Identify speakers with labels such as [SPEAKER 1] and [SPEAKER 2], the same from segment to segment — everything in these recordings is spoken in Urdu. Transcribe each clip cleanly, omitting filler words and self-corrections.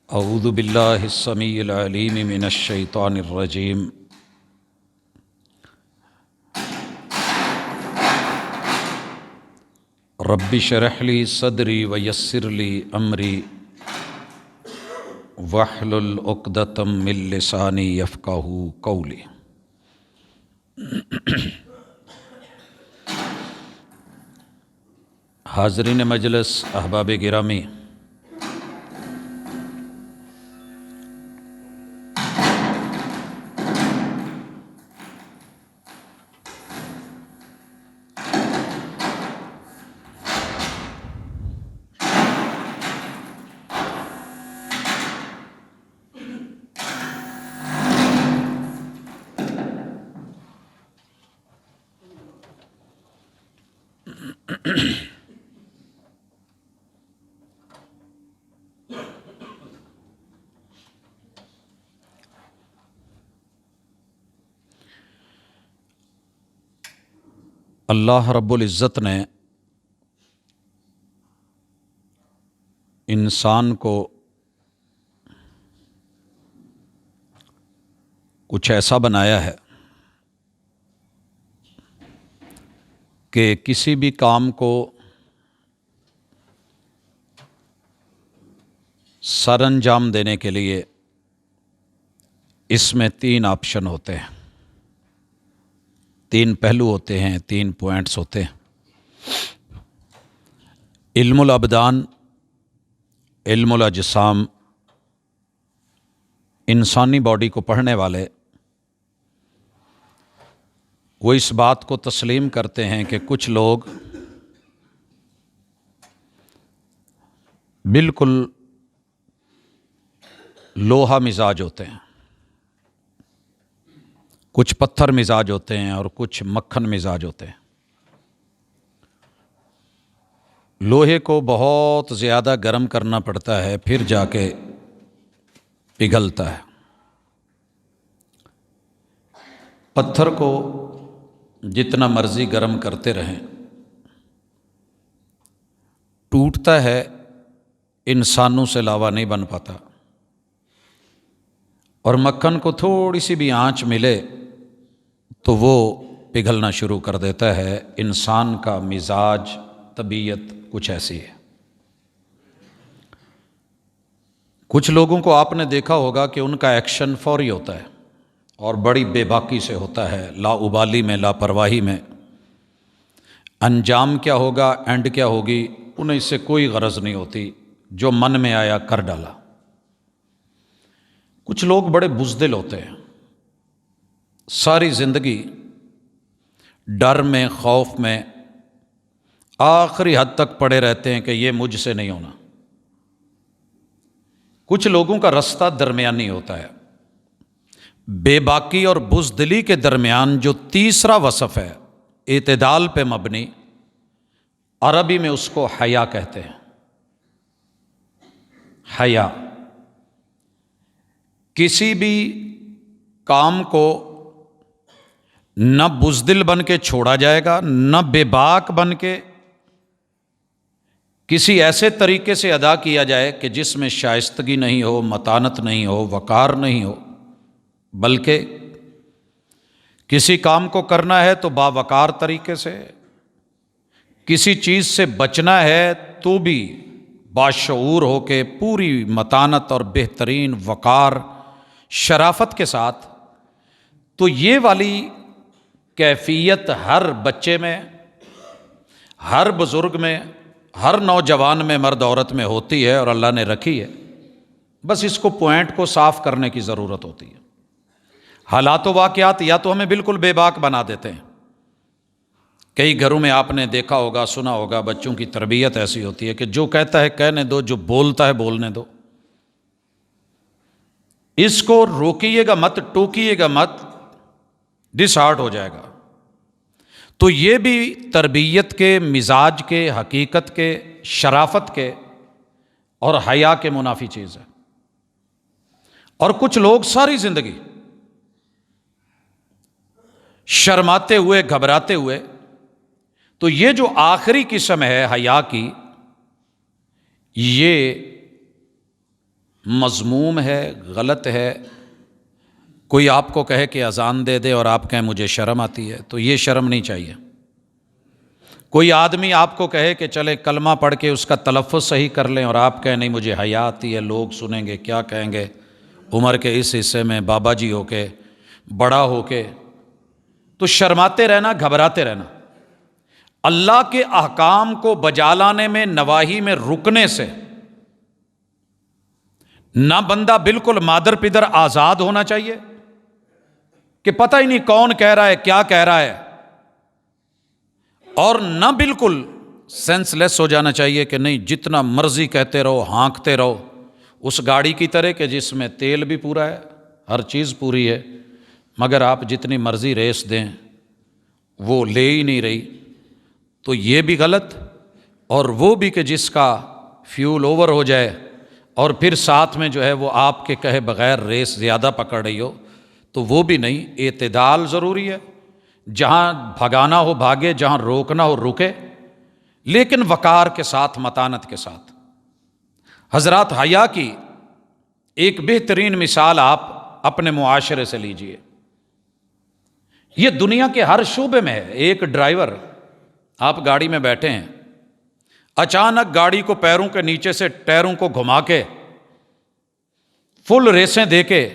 [SPEAKER 1] اعوذ باللہ السمیع العلیم من الشیطان الرجیم رب اشرح لی صدری ویسر لی امری واحلل عقدۃ من لسانی یفقہوا قولی۔ حاضرین مجلس، احباب گرامی، اللہ رب العزت نے انسان کو کچھ ایسا بنایا ہے کہ کسی بھی کام کو سر انجام دینے کے لیے اس میں 3 آپشن ہوتے ہیں، 3 پہلو ہوتے ہیں، 3 پوائنٹس ہوتے ہیں۔ علم الابدان، علم الاجسام، انسانی باڈی کو پڑھنے والے وہ اس بات کو تسلیم کرتے ہیں کہ کچھ لوگ بالکل لوہا مزاج ہوتے ہیں، کچھ پتھر مزاج ہوتے ہیں اور کچھ مکھن مزاج ہوتے ہیں۔ لوہے کو بہت زیادہ گرم کرنا پڑتا ہے، پھر جا کے پگھلتا ہے۔ پتھر کو جتنا مرضی گرم کرتے رہیں ٹوٹتا ہے، انسانوں سے لاوا نہیں بن پاتا۔ اور مکھن کو تھوڑی سی بھی آنچ ملے تو وہ پگھلنا شروع کر دیتا ہے۔ انسان کا مزاج، طبیعت کچھ ایسی ہے۔ کچھ لوگوں کو آپ نے دیکھا ہوگا کہ ان کا ایکشن فوری ہوتا ہے اور بڑی بے باکی سے ہوتا ہے، لا ابالی میں، لاپرواہی میں۔ انجام کیا ہوگا، اینڈ کیا ہوگی، انہیں اس سے کوئی غرض نہیں ہوتی، جو من میں آیا کر ڈالا۔ کچھ لوگ بڑے بزدل ہوتے ہیں، ساری زندگی ڈر میں، خوف میں، آخری حد تک پڑے رہتے ہیں کہ یہ مجھ سے نہیں ہونا۔ کچھ لوگوں کا رستہ درمیانی ہوتا ہے۔ بے باکی اور بزدلی کے درمیان جو تیسرا وصف ہے، اعتدال پہ مبنی، عربی میں اس کو حیا کہتے ہیں۔ حیا کسی بھی کام کو نہ بزدل بن کے چھوڑا جائے گا، نہ بے باک بن کے کسی ایسے طریقے سے ادا کیا جائے کہ جس میں شائستگی نہیں ہو، متانت نہیں ہو، وقار نہیں ہو، بلکہ کسی کام کو کرنا ہے تو باوقار طریقے سے، کسی چیز سے بچنا ہے تو بھی باشعور ہو کے پوری متانت اور بہترین وقار، شرافت کے ساتھ۔ تو یہ والی کیفیت ہر بچے میں، ہر بزرگ میں، ہر نوجوان میں، مرد عورت میں ہوتی ہے اور اللہ نے رکھی ہے۔ بس اس کو پوائنٹ کو صاف کرنے کی ضرورت ہوتی ہے۔ حالات و واقعات یا تو ہمیں بالکل بے باک بنا دیتے ہیں۔ کئی گھروں میں آپ نے دیکھا ہوگا، سنا ہوگا، بچوں کی تربیت ایسی ہوتی ہے کہ جو کہتا ہے کہنے دو، جو بولتا ہے بولنے دو، اس کو روکیے گا مت، ٹوکیے گا مت، ڈس ہارٹ ہو جائے گا۔ تو یہ بھی تربیت کے، مزاج کے، حقیقت کے، شرافت کے اور حیا کے منافی چیز ہے۔ اور کچھ لوگ ساری زندگی شرماتے ہوئے، گھبراتے ہوئے، تو یہ جو آخری قسم ہے حیا کی، یہ مذموم ہے، غلط ہے۔ کوئی آپ کو کہے کہ اذان دے دے اور آپ کہیں مجھے شرم آتی ہے، تو یہ شرم نہیں چاہیے۔ کوئی آدمی آپ کو کہے کہ چلے کلمہ پڑھ کے اس کا تلفظ صحیح کر لیں اور آپ کہیں نہیں مجھے حیا آتی ہے، لوگ سنیں گے کیا کہیں گے، عمر کے اس حصے میں بابا جی ہو کے، بڑا ہو کے، تو شرماتے رہنا، گھبراتے رہنا۔ اللہ کے احکام کو بجا لانے میں، نواہی میں رکنے سے نہ بندہ بالکل مادر پدر آزاد ہونا چاہیے کہ پتہ ہی نہیں کون کہہ رہا ہے، کیا کہہ رہا ہے، اور نہ بالکل سینس لیس ہو جانا چاہیے کہ نہیں جتنا مرضی کہتے رہو، ہانکتے رہو، اس گاڑی کی طرح کہ جس میں تیل بھی پورا ہے، ہر چیز پوری ہے، مگر آپ جتنی مرضی ریس دیں وہ لے ہی نہیں رہی، تو یہ بھی غلط۔ اور وہ بھی کہ جس کا فیول اوور ہو جائے اور پھر ساتھ میں جو ہے وہ آپ کے کہے بغیر ریس زیادہ پکڑ رہی ہو، تو وہ بھی نہیں۔ اعتدال ضروری ہے، جہاں بھگانا ہو بھاگے، جہاں روکنا ہو رکے، لیکن وقار کے ساتھ، متانت کے ساتھ۔ حضرات، حیا کی ایک بہترین مثال آپ اپنے معاشرے سے لیجئے۔ یہ دنیا کے ہر شعبے میں ہے۔ ایک ڈرائیور، آپ گاڑی میں بیٹھے ہیں، اچانک گاڑی کو پیروں کے نیچے سے ٹائروں کو گھما کے فل ریسیں دے کے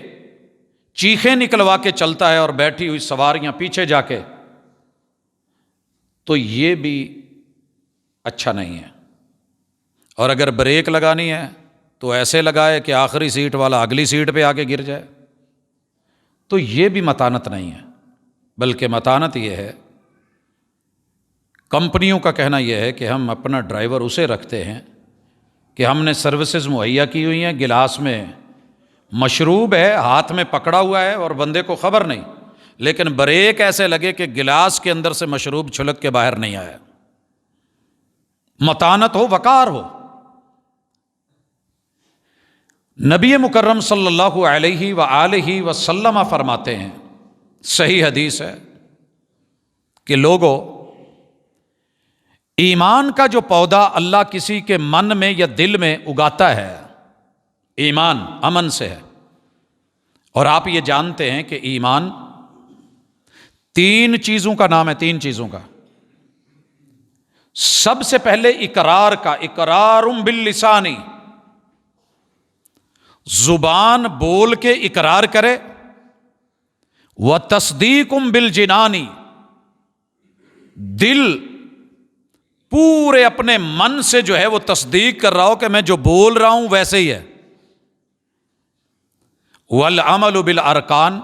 [SPEAKER 1] چیخیں نکلوا کے چلتا ہے اور بیٹھی ہوئی سواریاں پیچھے جا کے، تو یہ بھی اچھا نہیں ہے۔ اور اگر بریک لگانی ہے تو ایسے لگائے کہ آخری سیٹ والا اگلی سیٹ پہ آ کے گر جائے، تو یہ بھی متانت نہیں ہے۔ بلکہ متانت یہ ہے، کمپنیوں کا کہنا یہ ہے کہ ہم اپنا ڈرائیور اسے رکھتے ہیں کہ ہم نے سروسز مہیا کی ہوئی ہیں، گلاس میں مشروب ہے، ہاتھ میں پکڑا ہوا ہے اور بندے کو خبر نہیں، لیکن بریک ایسے لگے کہ گلاس کے اندر سے مشروب چھلک کے باہر نہیں آیا۔ متانت ہو، وقار ہو۔ نبی مکرم صلی اللہ علیہ وآلہ وسلم فرماتے ہیں، صحیح حدیث ہے، کہ لوگوں، ایمان کا جو پودا اللہ کسی کے من میں یا دل میں اگاتا ہے، ایمان امن سے ہے۔ اور آپ یہ جانتے ہیں کہ ایمان 3 چیزوں کا نام ہے، 3 چیزوں کا۔ سب سے پہلے اقرار کا، اقرار باللسانی، زبان بول کے اقرار کرے، وتصدیق بالجنانی، دل پورے اپنے من سے جو ہے وہ تصدیق کر رہا ہو کہ میں جو بول رہا ہوں ویسے ہی ہے، والعمل بالارکان،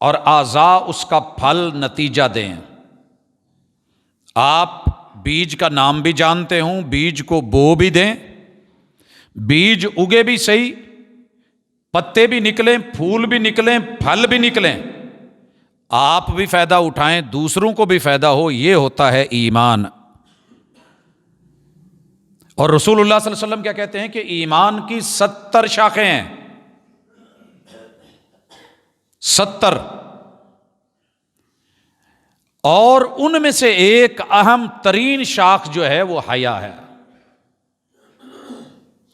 [SPEAKER 1] اور اعضاء اس کا پھل نتیجہ دیں۔ آپ بیج کا نام بھی جانتے ہوں، بیج کو بو بھی دیں، بیج اگے بھی صحیح، پتے بھی نکلیں، پھول بھی نکلیں، پھل بھی نکلیں، آپ بھی فائدہ اٹھائیں، دوسروں کو بھی فائدہ ہو، یہ ہوتا ہے ایمان۔ اور رسول اللہ صلی اللہ علیہ وسلم کیا کہتے ہیں کہ ایمان کی 70 شاخیں ہیں، 70، اور ان میں سے ایک اہم ترین شاخ جو ہے وہ حیا ہے۔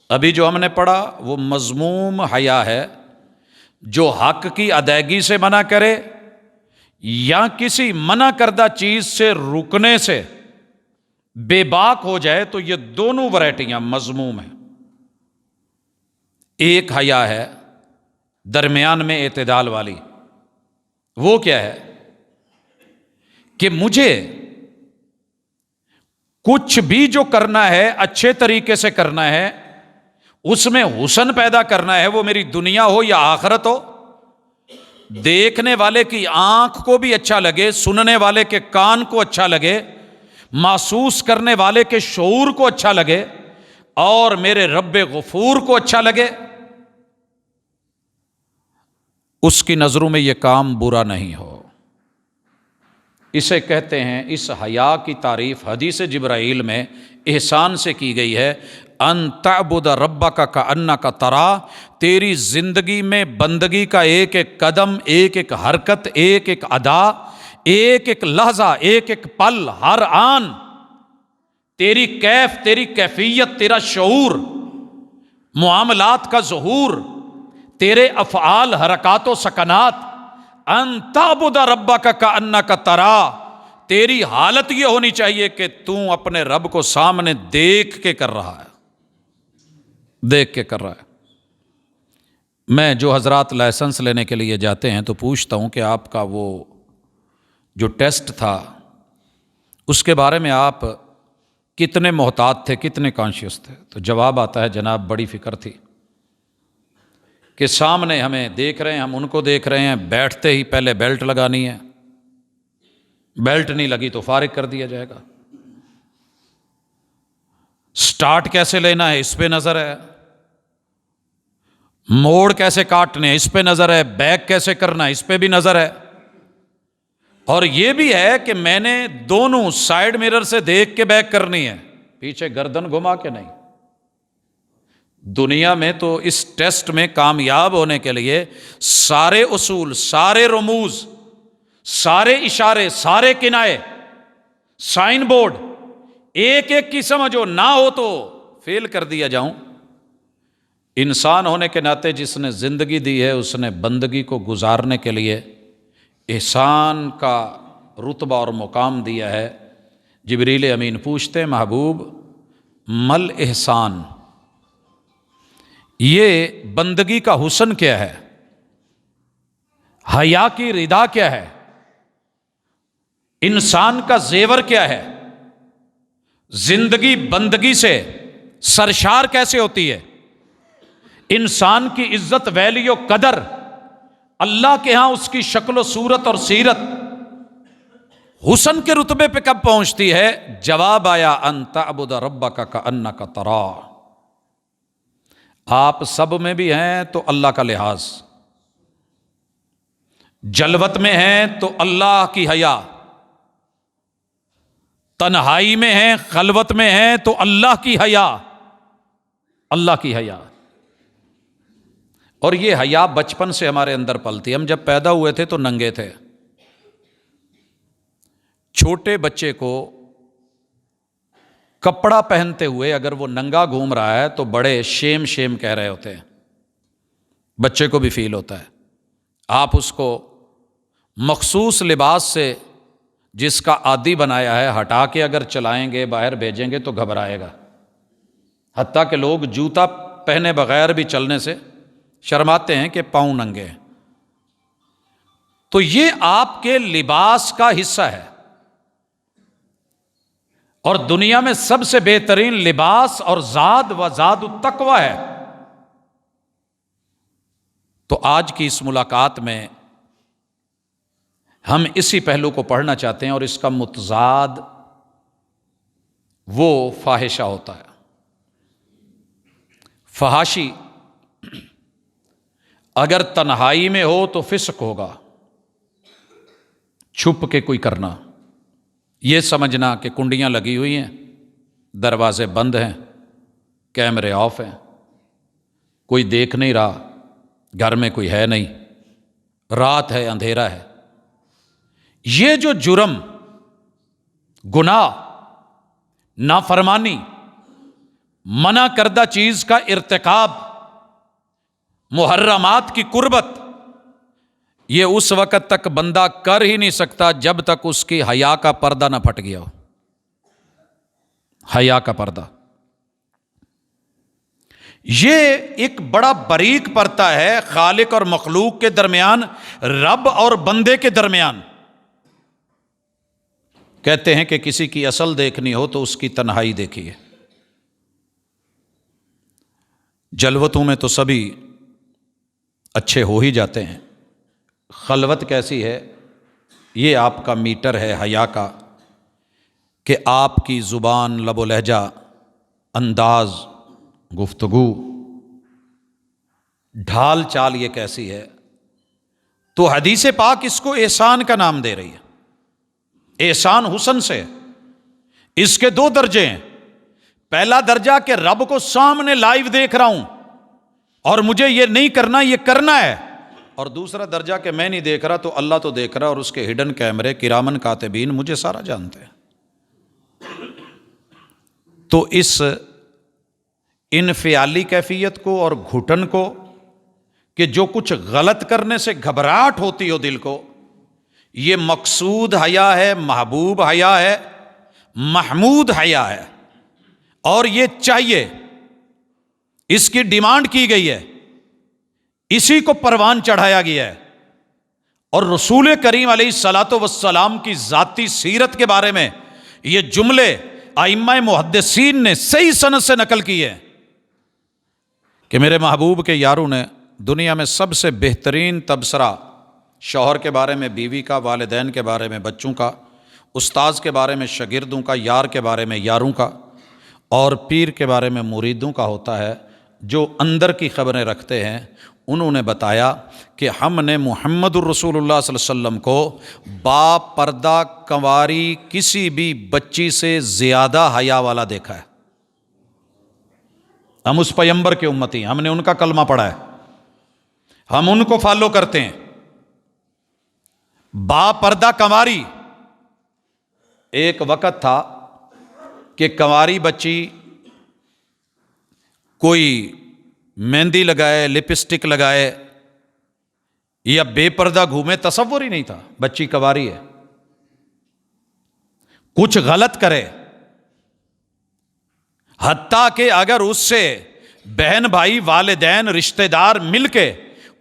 [SPEAKER 1] ابھی جو ہم نے پڑھا وہ مذموم حیا ہے، جو حق کی ادائیگی سے منع کرے یا کسی منع کردہ چیز سے رکنے سے بے باک ہو جائے، تو یہ دونوں ورائٹیاں مذموم ہیں۔ ایک حیا ہے درمیان میں اعتدال والی، وہ کیا ہے کہ مجھے کچھ بھی جو کرنا ہے اچھے طریقے سے کرنا ہے، اس میں حسن پیدا کرنا ہے، وہ میری دنیا ہو یا آخرت ہو، دیکھنے والے کی آنکھ کو بھی اچھا لگے، سننے والے کے کان کو اچھا لگے، محسوس کرنے والے کے شعور کو اچھا لگے، اور میرے رب غفور کو اچھا لگے، اس کی نظروں میں یہ کام برا نہیں ہو۔ اسے کہتے ہیں، اس حیا کی تعریف حدیث جبرائیل میں احسان سے کی گئی ہے، ان تعبد ربک کأنک تراہ، تیری زندگی میں بندگی کا ایک ایک قدم، ایک ایک حرکت، ایک ایک ادا، ایک ایک لحظہ، ایک ایک پل، ہر آن، تیری کیف، تیری کیفیت، تیرا شعور معاملات کا ظہور، تیرے افعال، حرکات و سکنات، ان تعبد ربک کأنک تراہ، تیری حالت یہ ہونی چاہیے کہ تو اپنے رب کو سامنے دیکھ کے کر رہا ہے، دیکھ کے کر رہا ہے۔ میں جو حضرات لائسنس لینے کے لیے جاتے ہیں تو پوچھتا ہوں کہ آپ کا وہ جو ٹیسٹ تھا اس کے بارے میں آپ کتنے محتاط تھے، کتنے کانشیس تھے؟ تو جواب آتا ہے جناب بڑی فکر تھی کہ سامنے ہمیں دیکھ رہے ہیں، ہم ان کو دیکھ رہے ہیں، بیٹھتے ہی پہلے بیلٹ لگانی ہے، بیلٹ نہیں لگی تو فارغ کر دیا جائے گا، سٹارٹ کیسے لینا ہے اس پہ نظر ہے، موڑ کیسے کاٹنے اس پہ نظر ہے، بیک کیسے کرنا اس پہ بھی نظر ہے، اور یہ بھی ہے کہ میں نے دونوں سائیڈ مرر سے دیکھ کے بیک کرنی ہے، پیچھے گردن گھما کے نہیں۔ دنیا میں تو اس ٹیسٹ میں کامیاب ہونے کے لیے سارے اصول، سارے رموز، سارے اشارے، سارے کنائے، سائن بورڈ ایک ایک کی سمجھو، نہ ہو تو فیل کر دیا جاؤں۔ انسان ہونے کے ناطے جس نے زندگی دی ہے اس نے بندگی کو گزارنے کے لیے احسان کا رتبہ اور مقام دیا ہے۔ جبریل امین پوچھتے ہیں محبوب مل احسان، یہ بندگی کا حسن کیا ہے، حیا کی ردا کیا ہے، انسان کا زیور کیا ہے، زندگی بندگی سے سرشار کیسے ہوتی ہے، انسان کی عزت، ویلیو، قدر اللہ کے ہاں اس کی شکل و صورت اور سیرت حسن کے رتبے پہ کب پہنچتی ہے؟ جواب آیا ان تعبد ربک کأنک تراہ، آپ سب میں بھی ہیں تو اللہ کا لحاظ، جلوت میں ہیں تو اللہ کی حیا، تنہائی میں ہیں، خلوت میں ہیں تو اللہ کی حیا، اللہ کی حیا۔ اور یہ حیا بچپن سے ہمارے اندر پلتی ہے۔ ہم جب پیدا ہوئے تھے تو ننگے تھے، چھوٹے بچے کو کپڑا پہنتے ہوئے اگر وہ ننگا گھوم رہا ہے تو بڑے شیم شیم کہہ رہے ہوتے ہیں، بچے کو بھی فیل ہوتا ہے۔ آپ اس کو مخصوص لباس سے جس کا عادی بنایا ہے ہٹا کے اگر چلائیں گے، باہر بھیجیں گے تو گھبرائے گا، حتیٰ کہ لوگ جوتا پہنے بغیر بھی چلنے سے شرماتے ہیں کہ پاؤں ننگے ہیں۔ تو یہ آپ کے لباس کا حصہ ہے، اور دنیا میں سب سے بہترین لباس اور زاد و زاد التقویٰ ہے۔ تو آج کی اس ملاقات میں ہم اسی پہلو کو پڑھنا چاہتے ہیں، اور اس کا متضاد وہ فاحشہ ہوتا ہے۔ فحاشی اگر تنہائی میں ہو تو فسق ہوگا، چھپ کے کوئی کرنا، یہ سمجھنا کہ کنڈیاں لگی ہوئی ہیں، دروازے بند ہیں، کیمرے آف ہیں، کوئی دیکھ نہیں رہا، گھر میں کوئی ہے نہیں، رات ہے، اندھیرا ہے، یہ جو جرم، گناہ، نافرمانی، منع کردہ چیز کا ارتکاب، محرمات کی قربت، یہ اس وقت تک بندہ کر ہی نہیں سکتا جب تک اس کی حیا کا پردہ نہ پھٹ گیا ہو۔ حیا کا پردہ یہ ایک بڑا باریک پردہ ہے خالق اور مخلوق کے درمیان، رب اور بندے کے درمیان۔ کہتے ہیں کہ کسی کی اصل دیکھنی ہو تو اس کی تنہائی دیکھیے۔ جلوتوں میں تو سبھی اچھے ہو ہی جاتے ہیں، خلوت کیسی ہے یہ آپ کا میٹر ہے حیا کا، کہ آپ کی زبان، لب و لہجہ، انداز، گفتگو، ڈھال چال یہ کیسی ہے۔ تو حدیث پاک اس کو احسان کا نام دے رہی ہے۔ احسان حسن سے، اس کے دو درجے ہیں۔ پہلا درجہ کہ رب کو سامنے لائیو دیکھ رہا ہوں اور مجھے یہ نہیں کرنا، یہ کرنا ہے، اور دوسرا درجہ کہ میں نہیں دیکھ رہا تو اللہ تو دیکھ رہا، اور اس کے ہڈن کیمرے کرامن کاتبین مجھے سارا جانتے ہیں۔ تو اس انفعالی کیفیت کو اور گھٹن کو، کہ جو کچھ غلط کرنے سے گھبراہٹ ہوتی ہو دل کو، یہ مقصود حیا ہے، محبوب حیا ہے، محمود حیا ہے، اور یہ چاہیے، اس کی ڈیمانڈ کی گئی ہے، اسی کو پروان چڑھایا گیا ہے۔ اور رسول کریم علیہ الصلاۃ والسلام کی ذاتی سیرت کے بارے میں یہ جملے ائمہ محدثین نے صحیح سند سے نقل کیے ہیں کہ میرے محبوب کے یاروں نے دنیا میں سب سے بہترین تبصرہ شوہر کے بارے میں، بیوی کا، والدین کے بارے میں، بچوں کا، استاذ کے بارے میں، شاگردوں کا، یار کے بارے میں، یاروں کا، اور پیر کے بارے میں، مریدوں کا ہوتا ہے، جو اندر کی خبریں رکھتے ہیں۔ انہوں نے بتایا کہ ہم نے محمد الرسول اللہ صلی اللہ علیہ وسلم کو با پردہ کنواری کسی بھی بچی سے زیادہ حیا والا دیکھا ہے۔ ہم اس پیغمبر کے امتی ہیں، ہم نے ان کا کلمہ پڑھا ہے، ہم ان کو فالو کرتے ہیں۔ با پردہ کنواری، ایک وقت تھا کہ کنواری بچی کوئی مہندی لگائے، لپسٹک لگائے یا بے پردہ گھومے، تصور ہی نہیں تھا، بچی کنواری ہے۔ کچھ غلط کرے، حتیٰ کہ اگر اس سے بہن بھائی، والدین، رشتہ دار مل کے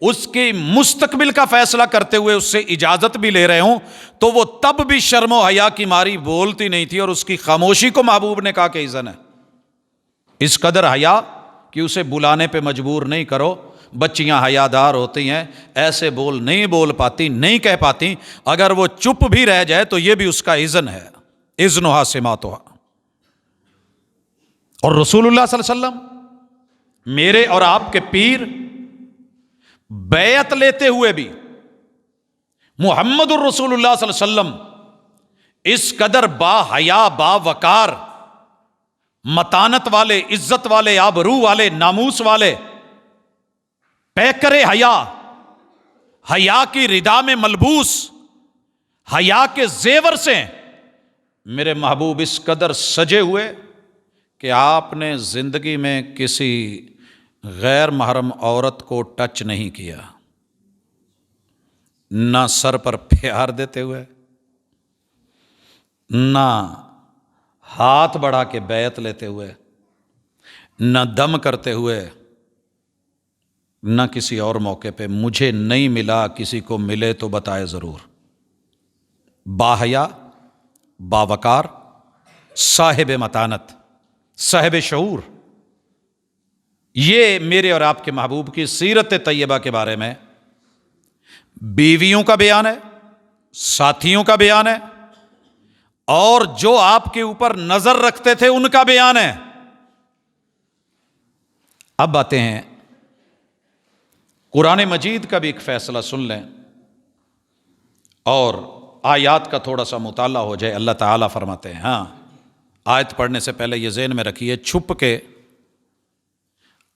[SPEAKER 1] اس کے مستقبل کا فیصلہ کرتے ہوئے اس سے اجازت بھی لے رہے ہوں تو وہ تب بھی شرم و حیا کی ماری بولتی نہیں تھی، اور اس کی خاموشی کو محبوب نے کہا کہ اذن ہے۔ اس قدر حیا کہ اسے بلانے پہ مجبور نہیں کرو۔ بچیاں حیا دار ہوتی ہیں، ایسے بول نہیں بول پاتی، نہیں کہہ پاتی، اگر وہ چپ بھی رہ جائے تو یہ بھی اس کا اذن ہے، اذنھا سماعتھا۔ اور رسول اللہ صلی اللہ علیہ وسلم میرے اور آپ کے پیر بیعت لیتے ہوئے بھی محمد الرسول اللہ صلی اللہ علیہ وسلم اس قدر با حیا، با وقار، متانت والے، عزت والے، آبرو والے، ناموس والے، پیکر حیا، حیا کی ردا میں ملبوس، حیا کے زیور سے میرے محبوب اس قدر سجے ہوئے کہ آپ نے زندگی میں کسی غیر محرم عورت کو ٹچ نہیں کیا، نہ سر پر پیار دیتے ہوئے، نہ ہاتھ بڑھا کے بیعت لیتے ہوئے، نہ دم کرتے ہوئے، نہ کسی اور موقع پہ۔ مجھے نہیں ملا، کسی کو ملے تو بتائے ضرور۔ با حیا، با وقار، صاحب متانت، صاحب شعور، یہ میرے اور آپ کے محبوب کی سیرت طیبہ کے بارے میں بیویوں کا بیان ہے، ساتھیوں کا بیان ہے، اور جو آپ کے اوپر نظر رکھتے تھے ان کا بیان ہے۔ اب آتے ہیں قرآن مجید کا بھی ایک فیصلہ سن لیں اور آیات کا تھوڑا سا مطالعہ ہو جائے۔ اللہ تعالیٰ فرماتے ہیں، ہاں آیت پڑھنے سے پہلے یہ ذہن میں رکھیے، چھپ کے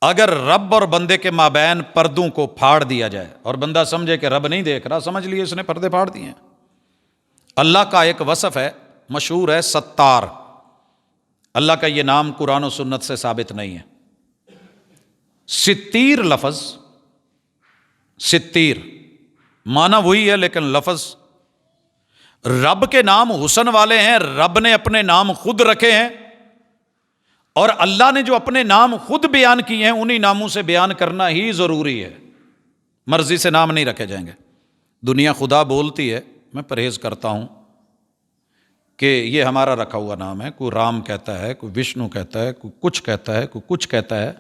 [SPEAKER 1] اگر رب اور بندے کے مابین پردوں کو پھاڑ دیا جائے اور بندہ سمجھے کہ رب نہیں دیکھ رہا، سمجھ لیے اس نے پردے پھاڑ دیے ہیں۔ اللہ کا ایک وصف ہے، مشہور ہے، ستار۔ اللہ کا یہ نام قرآن و سنت سے ثابت نہیں ہے۔ ستیر لفظ، ستیر معنی وہی ہے لیکن لفظ، رب کے نام حسن والے ہیں، رب نے اپنے نام خود رکھے ہیں، اور اللہ نے جو اپنے نام خود بیان کیے ہیں انہی ناموں سے بیان کرنا ہی ضروری ہے، مرضی سے نام نہیں رکھے جائیں گے۔ دنیا خدا بولتی ہے، میں پرہیز کرتا ہوں کہ یہ ہمارا رکھا ہوا نام ہے، کوئی رام کہتا ہے، کوئی وشنو کہتا ہے، کوئی کچھ کہتا ہے، کوئی کچھ کہتا ہے،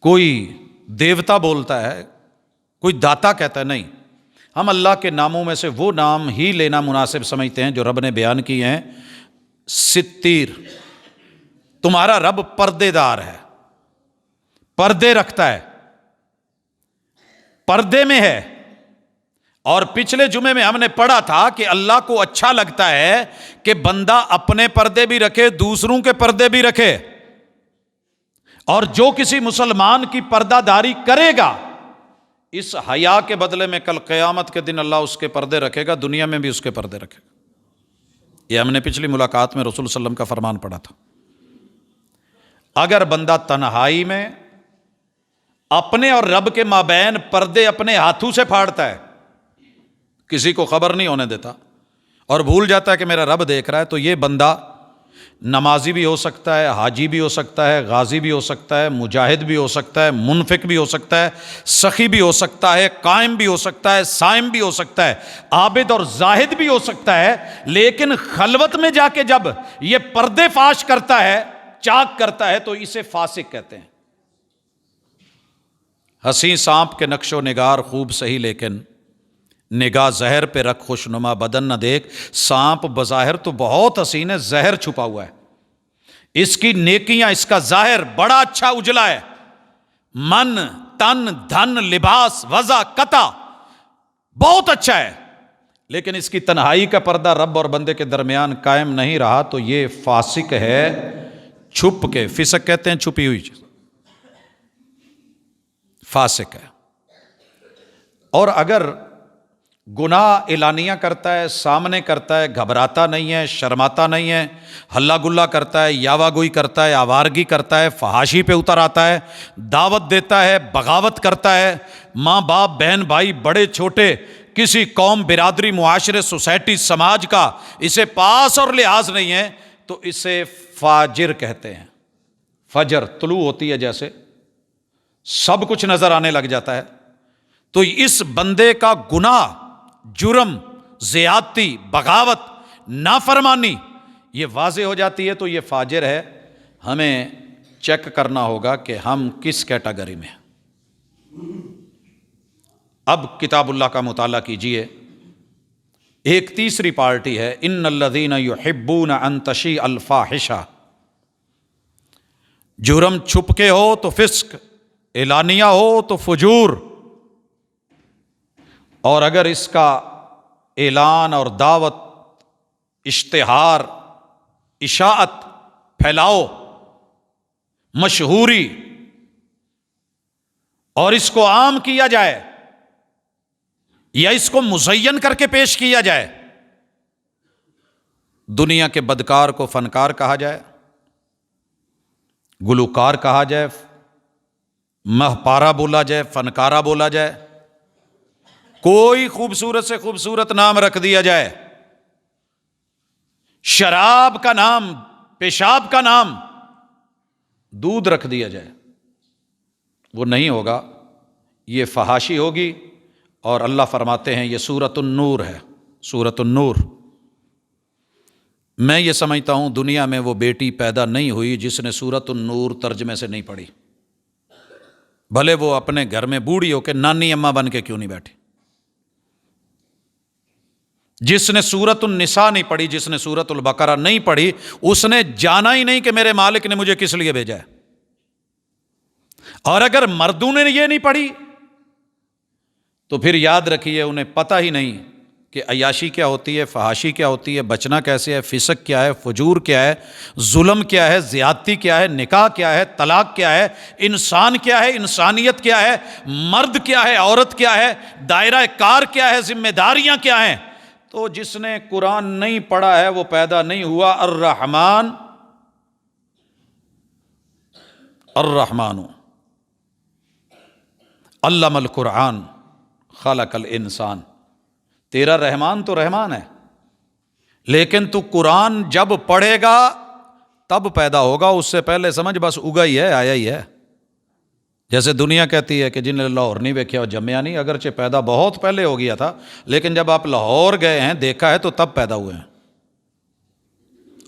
[SPEAKER 1] کوئی دیوتا بولتا ہے، کوئی داتا کہتا ہے۔ نہیں، ہم اللہ کے ناموں میں سے وہ نام ہی لینا مناسب سمجھتے ہیں جو رب نے بیان کیے ہیں۔ ستیر، تمہارا رب پردے دار ہے، پردے رکھتا ہے، پردے میں ہے۔ اور پچھلے جمعے میں ہم نے پڑھا تھا کہ اللہ کو اچھا لگتا ہے کہ بندہ اپنے پردے بھی رکھے، دوسروں کے پردے بھی رکھے، اور جو کسی مسلمان کی پردہ داری کرے گا اس حیا کے بدلے میں کل قیامت کے دن اللہ اس کے پردے رکھے گا، دنیا میں بھی اس کے پردے رکھے گا۔ یہ ہم نے پچھلی ملاقات میں رسول صلی اللہ علیہ وسلم کا فرمان پڑھا تھا۔ اگر بندہ تنہائی میں اپنے اور رب کے مابین پردے اپنے ہاتھوں سے پھاڑتا ہے، کسی کو خبر نہیں ہونے دیتا اور بھول جاتا ہے کہ میرا رب دیکھ رہا ہے، تو یہ بندہ نمازی بھی ہو سکتا ہے، حاجی بھی ہو سکتا ہے، غازی بھی ہو سکتا ہے، مجاہد بھی ہو سکتا ہے، منفق بھی ہو سکتا ہے، سخی بھی ہو سکتا ہے، قائم بھی ہو سکتا ہے، صائم بھی ہو سکتا ہے، عابد اور زاہد بھی ہو سکتا ہے، لیکن خلوت میں جا کے جب یہ پردے فاش کرتا ہے، چاک کرتا ہے، تو اسے فاسق کہتے ہیں۔ حسین سانپ کے نقش و نگار خوب سہی، لیکن نگاہ زہر پہ رکھ خوشنما بدن نہ دیکھ۔ سانپ بظاہر تو بہت حسین ہے، زہر چھپا ہوا ہے، اس کی نیکیاں، اس کا ظاہر بڑا اچھا اجلا ہے، من، تن، دھن، لباس، وضع، قطع بہت اچھا ہے، لیکن اس کی تنہائی کا پردہ رب اور بندے کے درمیان قائم نہیں رہا، تو یہ فاسق ہے، چھپ کے۔ فسق کہتے ہیں چھپی ہوئی چیز، فاسق ہے۔ اور اگر گناہ اعلانیہ کرتا ہے، سامنے کرتا ہے، گھبراتا نہیں ہے، شرماتا نہیں ہے، ہلہ گلہ کرتا ہے، یاوہ گوئی کرتا ہے، آوارگی کرتا ہے، فحاشی پہ اتر آتا ہے، دعوت دیتا ہے، بغاوت کرتا ہے، ماں باپ، بہن بھائی، بڑے چھوٹے، کسی قوم، برادری، معاشرے، سوسائٹی، سماج کا اسے پاس اور لحاظ نہیں ہے، تو اسے فاجر کہتے ہیں۔ فجر طلوع ہوتی ہے جیسے، سب کچھ نظر آنے لگ جاتا ہے، تو اس بندے کا گناہ، جرم، زیادتی، بغاوت، نافرمانی یہ واضح ہو جاتی ہے، تو یہ فاجر ہے۔ ہمیں چیک کرنا ہوگا کہ ہم کس کیٹیگری میں ہیں۔ اب کتاب اللہ کا مطالعہ کیجئے۔ ایک تیسری پارٹی ہے، ان الذین یحبون ان تشیع الفاحشہ۔ جرم چھپ کے ہو تو فسق، اعلانیہ ہو تو فجور، اور اگر اس کا اعلان اور دعوت، اشتہار، اشاعت، پھیلاؤ، مشہوری، اور اس کو عام کیا جائے یا اس کو مزین کر کے پیش کیا جائے، دنیا کے بدکار کو فنکار کہا جائے، گلوکار کہا جائے، مہپارہ بولا جائے، فنکارہ بولا جائے، کوئی خوبصورت سے خوبصورت نام رکھ دیا جائے، شراب کا نام، پیشاب کا نام، دودھ رکھ دیا جائے، وہ نہیں ہوگا، یہ فحاشی ہوگی۔ اور اللہ فرماتے ہیں یہ سورۃ النور ہے، سورۃ النور۔ میں یہ سمجھتا ہوں دنیا میں وہ بیٹی پیدا نہیں ہوئی جس نے سورۃ النور ترجمے سے نہیں پڑھی، بھلے وہ اپنے گھر میں بوڑھی ہو کے نانی اماں بن کے کیوں نہیں بیٹھی۔ جس نے سورۃ النساء نہیں پڑھی، جس نے سورۃ البقرہ نہیں پڑھی، اس نے جانا ہی نہیں کہ میرے مالک نے مجھے کس لیے بھیجا ہے۔ اور اگر مردوں نے یہ نہیں پڑھی تو پھر یاد رکھیے انہیں پتہ ہی نہیں کہ عیاشی کیا ہوتی ہے، فحاشی کیا ہوتی ہے، بچنا کیسے ہے، فسق کیا ہے، فجور کیا ہے، ظلم کیا ہے، زیادتی کیا ہے، نکاح کیا ہے، طلاق کیا ہے، انسان کیا ہے، انسانیت کیا ہے، مرد کیا ہے، عورت کیا ہے، دائرہ کار کیا ہے، ذمہ داریاں کیا ہیں۔ تو جس نے قرآن نہیں پڑھا ہے وہ پیدا نہیں ہوا۔ الرحمن الرحمن علم القرآن خلق الانسان۔ تیرا رحمان تو رحمان ہے، لیکن تو قرآن جب پڑھے گا تب پیدا ہوگا، اس سے پہلے سمجھ بس اگا ہی ہے، آیا ہی ہے۔ جیسے دنیا کہتی ہے کہ جن نے لاہور نہیں ویکھیا وہ جمیا نہیں، اگرچہ پیدا بہت پہلے ہو گیا تھا، لیکن جب آپ لاہور گئے ہیں، دیکھا ہے، تو تب پیدا ہوئے ہیں۔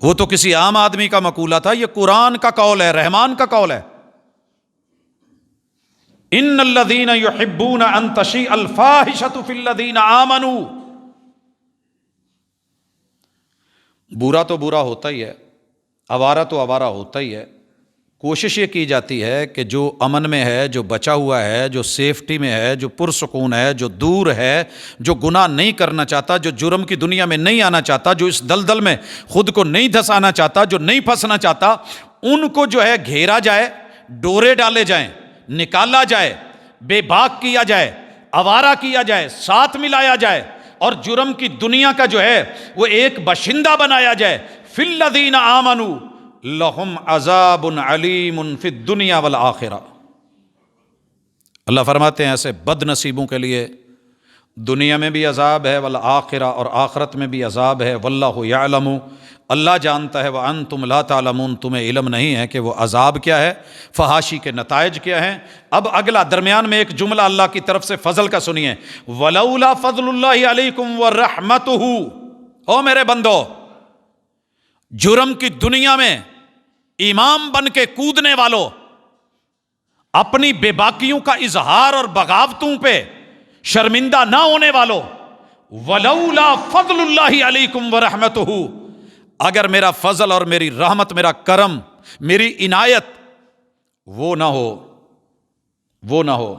[SPEAKER 1] وہ تو کسی عام آدمی کا مقولہ تھا، یہ قرآن کا قول ہے، رحمان کا قول ہے۔ ان الذین یحبون ان تشیع الفاحشۃ فی الذین آمنوا۔ برا تو برا ہوتا ہی ہے، آوارہ تو آوارہ ہوتا ہی ہے۔ کوشش یہ کی جاتی ہے کہ جو امن میں ہے، جو بچا ہوا ہے، جو سیفٹی میں ہے، جو پرسکون ہے، جو دور ہے، جو گناہ نہیں کرنا چاہتا، جو جرم کی دنیا میں نہیں آنا چاہتا، جو اس دلدل میں خود کو نہیں دھسانا چاہتا، جو نہیں پھنسنا چاہتا، ان کو جو ہے گھیرا جائے، ڈورے ڈالے جائیں، نکالا جائے، بے باک کیا جائے، آوارہ کیا جائے، ساتھ ملایا جائے، اور جرم کی دنیا کا جو ہے وہ ایک باشندہ بنایا جائے۔ فی الذین آمنوا، لہم عذاب علیم فی الدنیا والآخرہ۔ اللہ فرماتے ہیں ایسے بد نصیبوں کے لیے دنیا میں بھی عذاب ہے، والآخرہ اور آخرت میں بھی عذاب ہے، واللہ یعلم اللہ جانتا ہے، وانتم لا تعلمون تمہیں علم نہیں ہے کہ وہ عذاب کیا ہے، فحاشی کے نتائج کیا ہیں۔ اب اگلا درمیان میں ایک جملہ اللہ کی طرف سے فضل کا سنیے، ولولا فضل اللہ علیکم ورحمتہ۔ او میرے بندو، جرم کی دنیا میں امام بن کے کودنے والوں، اپنی بے باکیوں کا اظہار اور بغاوتوں پہ شرمندہ نہ ہونے والوں، ولولا فضل اللہ علیکم ورحمتہ، اگر میرا فضل اور میری رحمت، میرا کرم، میری عنایت وہ نہ ہو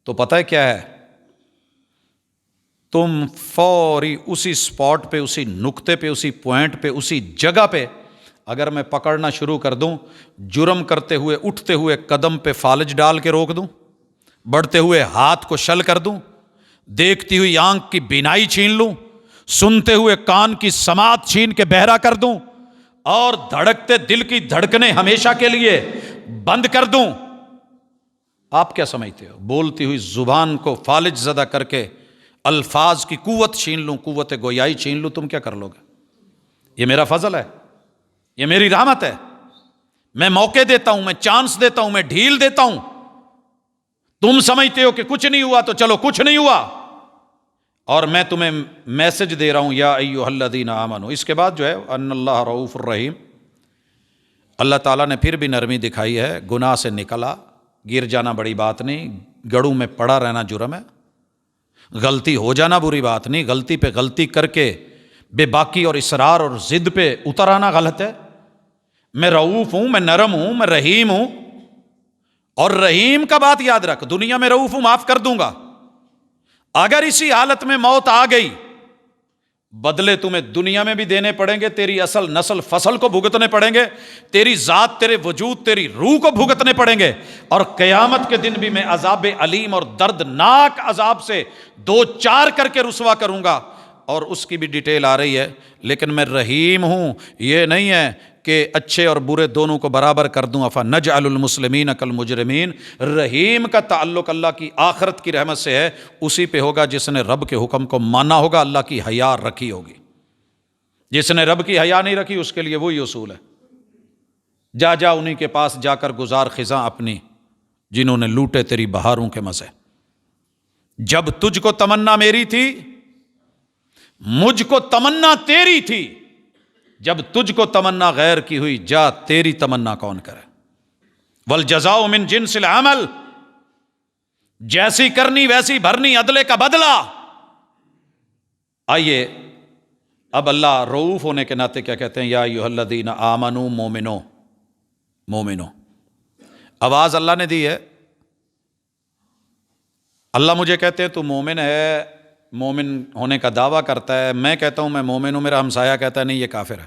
[SPEAKER 1] تو پتہ ہے کیا ہے، تم فوری اسی سپاٹ پہ، اسی نقطے پہ، اسی پوائنٹ پہ، اسی جگہ پہ اگر میں پکڑنا شروع کر دوں، جرم کرتے ہوئے اٹھتے ہوئے قدم پہ فالج ڈال کے روک دوں، بڑھتے ہوئے ہاتھ کو شل کر دوں، دیکھتی ہوئی آنکھ کی بینائی چھین لوں، سنتے ہوئے کان کی سماعت چھین کے بہرا کر دوں، اور دھڑکتے دل کی دھڑکنیں ہمیشہ کے لیے بند کر دوں، آپ کیا سمجھتے ہو؟ بولتی ہوئی زبان کو فالج زدہ کر کے الفاظ کی قوت چھین لوں، قوت گویائی چھین لوں، تم کیا کر لو گے؟ یہ میرا فضل ہے، یہ میری رحمت ہے، میں موقع دیتا ہوں، میں چانس دیتا ہوں، میں ڈھیل دیتا ہوں۔ تم سمجھتے ہو کہ کچھ نہیں ہوا تو چلو کچھ نہیں ہوا، اور میں تمہیں میسج دے رہا ہوں، یا ایھا الذین آمنوا۔ اس کے بعد جو ہے ان اللہ رؤوف الرحیم، اللہ تعالیٰ نے پھر بھی نرمی دکھائی ہے، گناہ سے نکلا، گر جانا بڑی بات نہیں، گڑوں میں پڑا رہنا جرم ہے، غلطی ہو جانا بری بات نہیں، غلطی پہ غلطی کر کے بے باکی اور اصرار اور ضد پہ اتر آنا غلط ہے۔ میں رؤوف ہوں، میں نرم ہوں، میں رحیم ہوں، اور رحیم کا بات یاد رکھ، دنیا میں رؤوف ہوں، معاف کر دوں گا، اگر اسی حالت میں موت آ گئی، بدلے تمہیں دنیا میں بھی دینے پڑیں گے، تیری اصل نسل فصل کو بھگتنے پڑیں گے، تیری ذات، تیرے وجود، تیری روح کو بھگتنے پڑیں گے، اور قیامت کے دن بھی میں عذاب علیم اور دردناک عذاب سے دو چار کر کے رسوا کروں گا، اور اس کی بھی ڈیٹیل آ رہی ہے۔ لیکن میں رحیم ہوں، یہ نہیں ہے کہ اچھے اور برے دونوں کو برابر کر دوں، افنجعل المسلمین کالمجرمین۔ رحیم کا تعلق اللہ کی آخرت کی رحمت سے ہے، اسی پہ ہوگا جس نے رب کے حکم کو مانا ہوگا، اللہ کی حیا رکھی ہوگی۔ جس نے رب کی حیا نہیں رکھی، اس کے لیے وہی اصول ہے، جا انہی کے پاس جا کر گزار خزاں اپنی، جنہوں نے لوٹے تیری بہاروں کے مزے۔ جب تجھ کو تمنا میری تھی، مجھ کو تمنا تیری تھی، جب تجھ کو تمنا غیر کی ہوئی، جا تیری تمنا کون کرے۔ والجزاء من جنس العمل، جیسی کرنی ویسی بھرنی، عدلے کا بدلہ۔ آئیے اب اللہ رؤوف ہونے کے ناطے کیا کہتے ہیں، یا ایھا الذین آمنوا، مومنو۔ آواز اللہ نے دی ہے، اللہ مجھے کہتے ہیں تو مومن ہے، مومن ہونے کا دعویٰ کرتا ہے، میں کہتا ہوں میں مومن ہوں، میرا ہمسایہ کہتا ہے نہیں یہ کافر ہے۔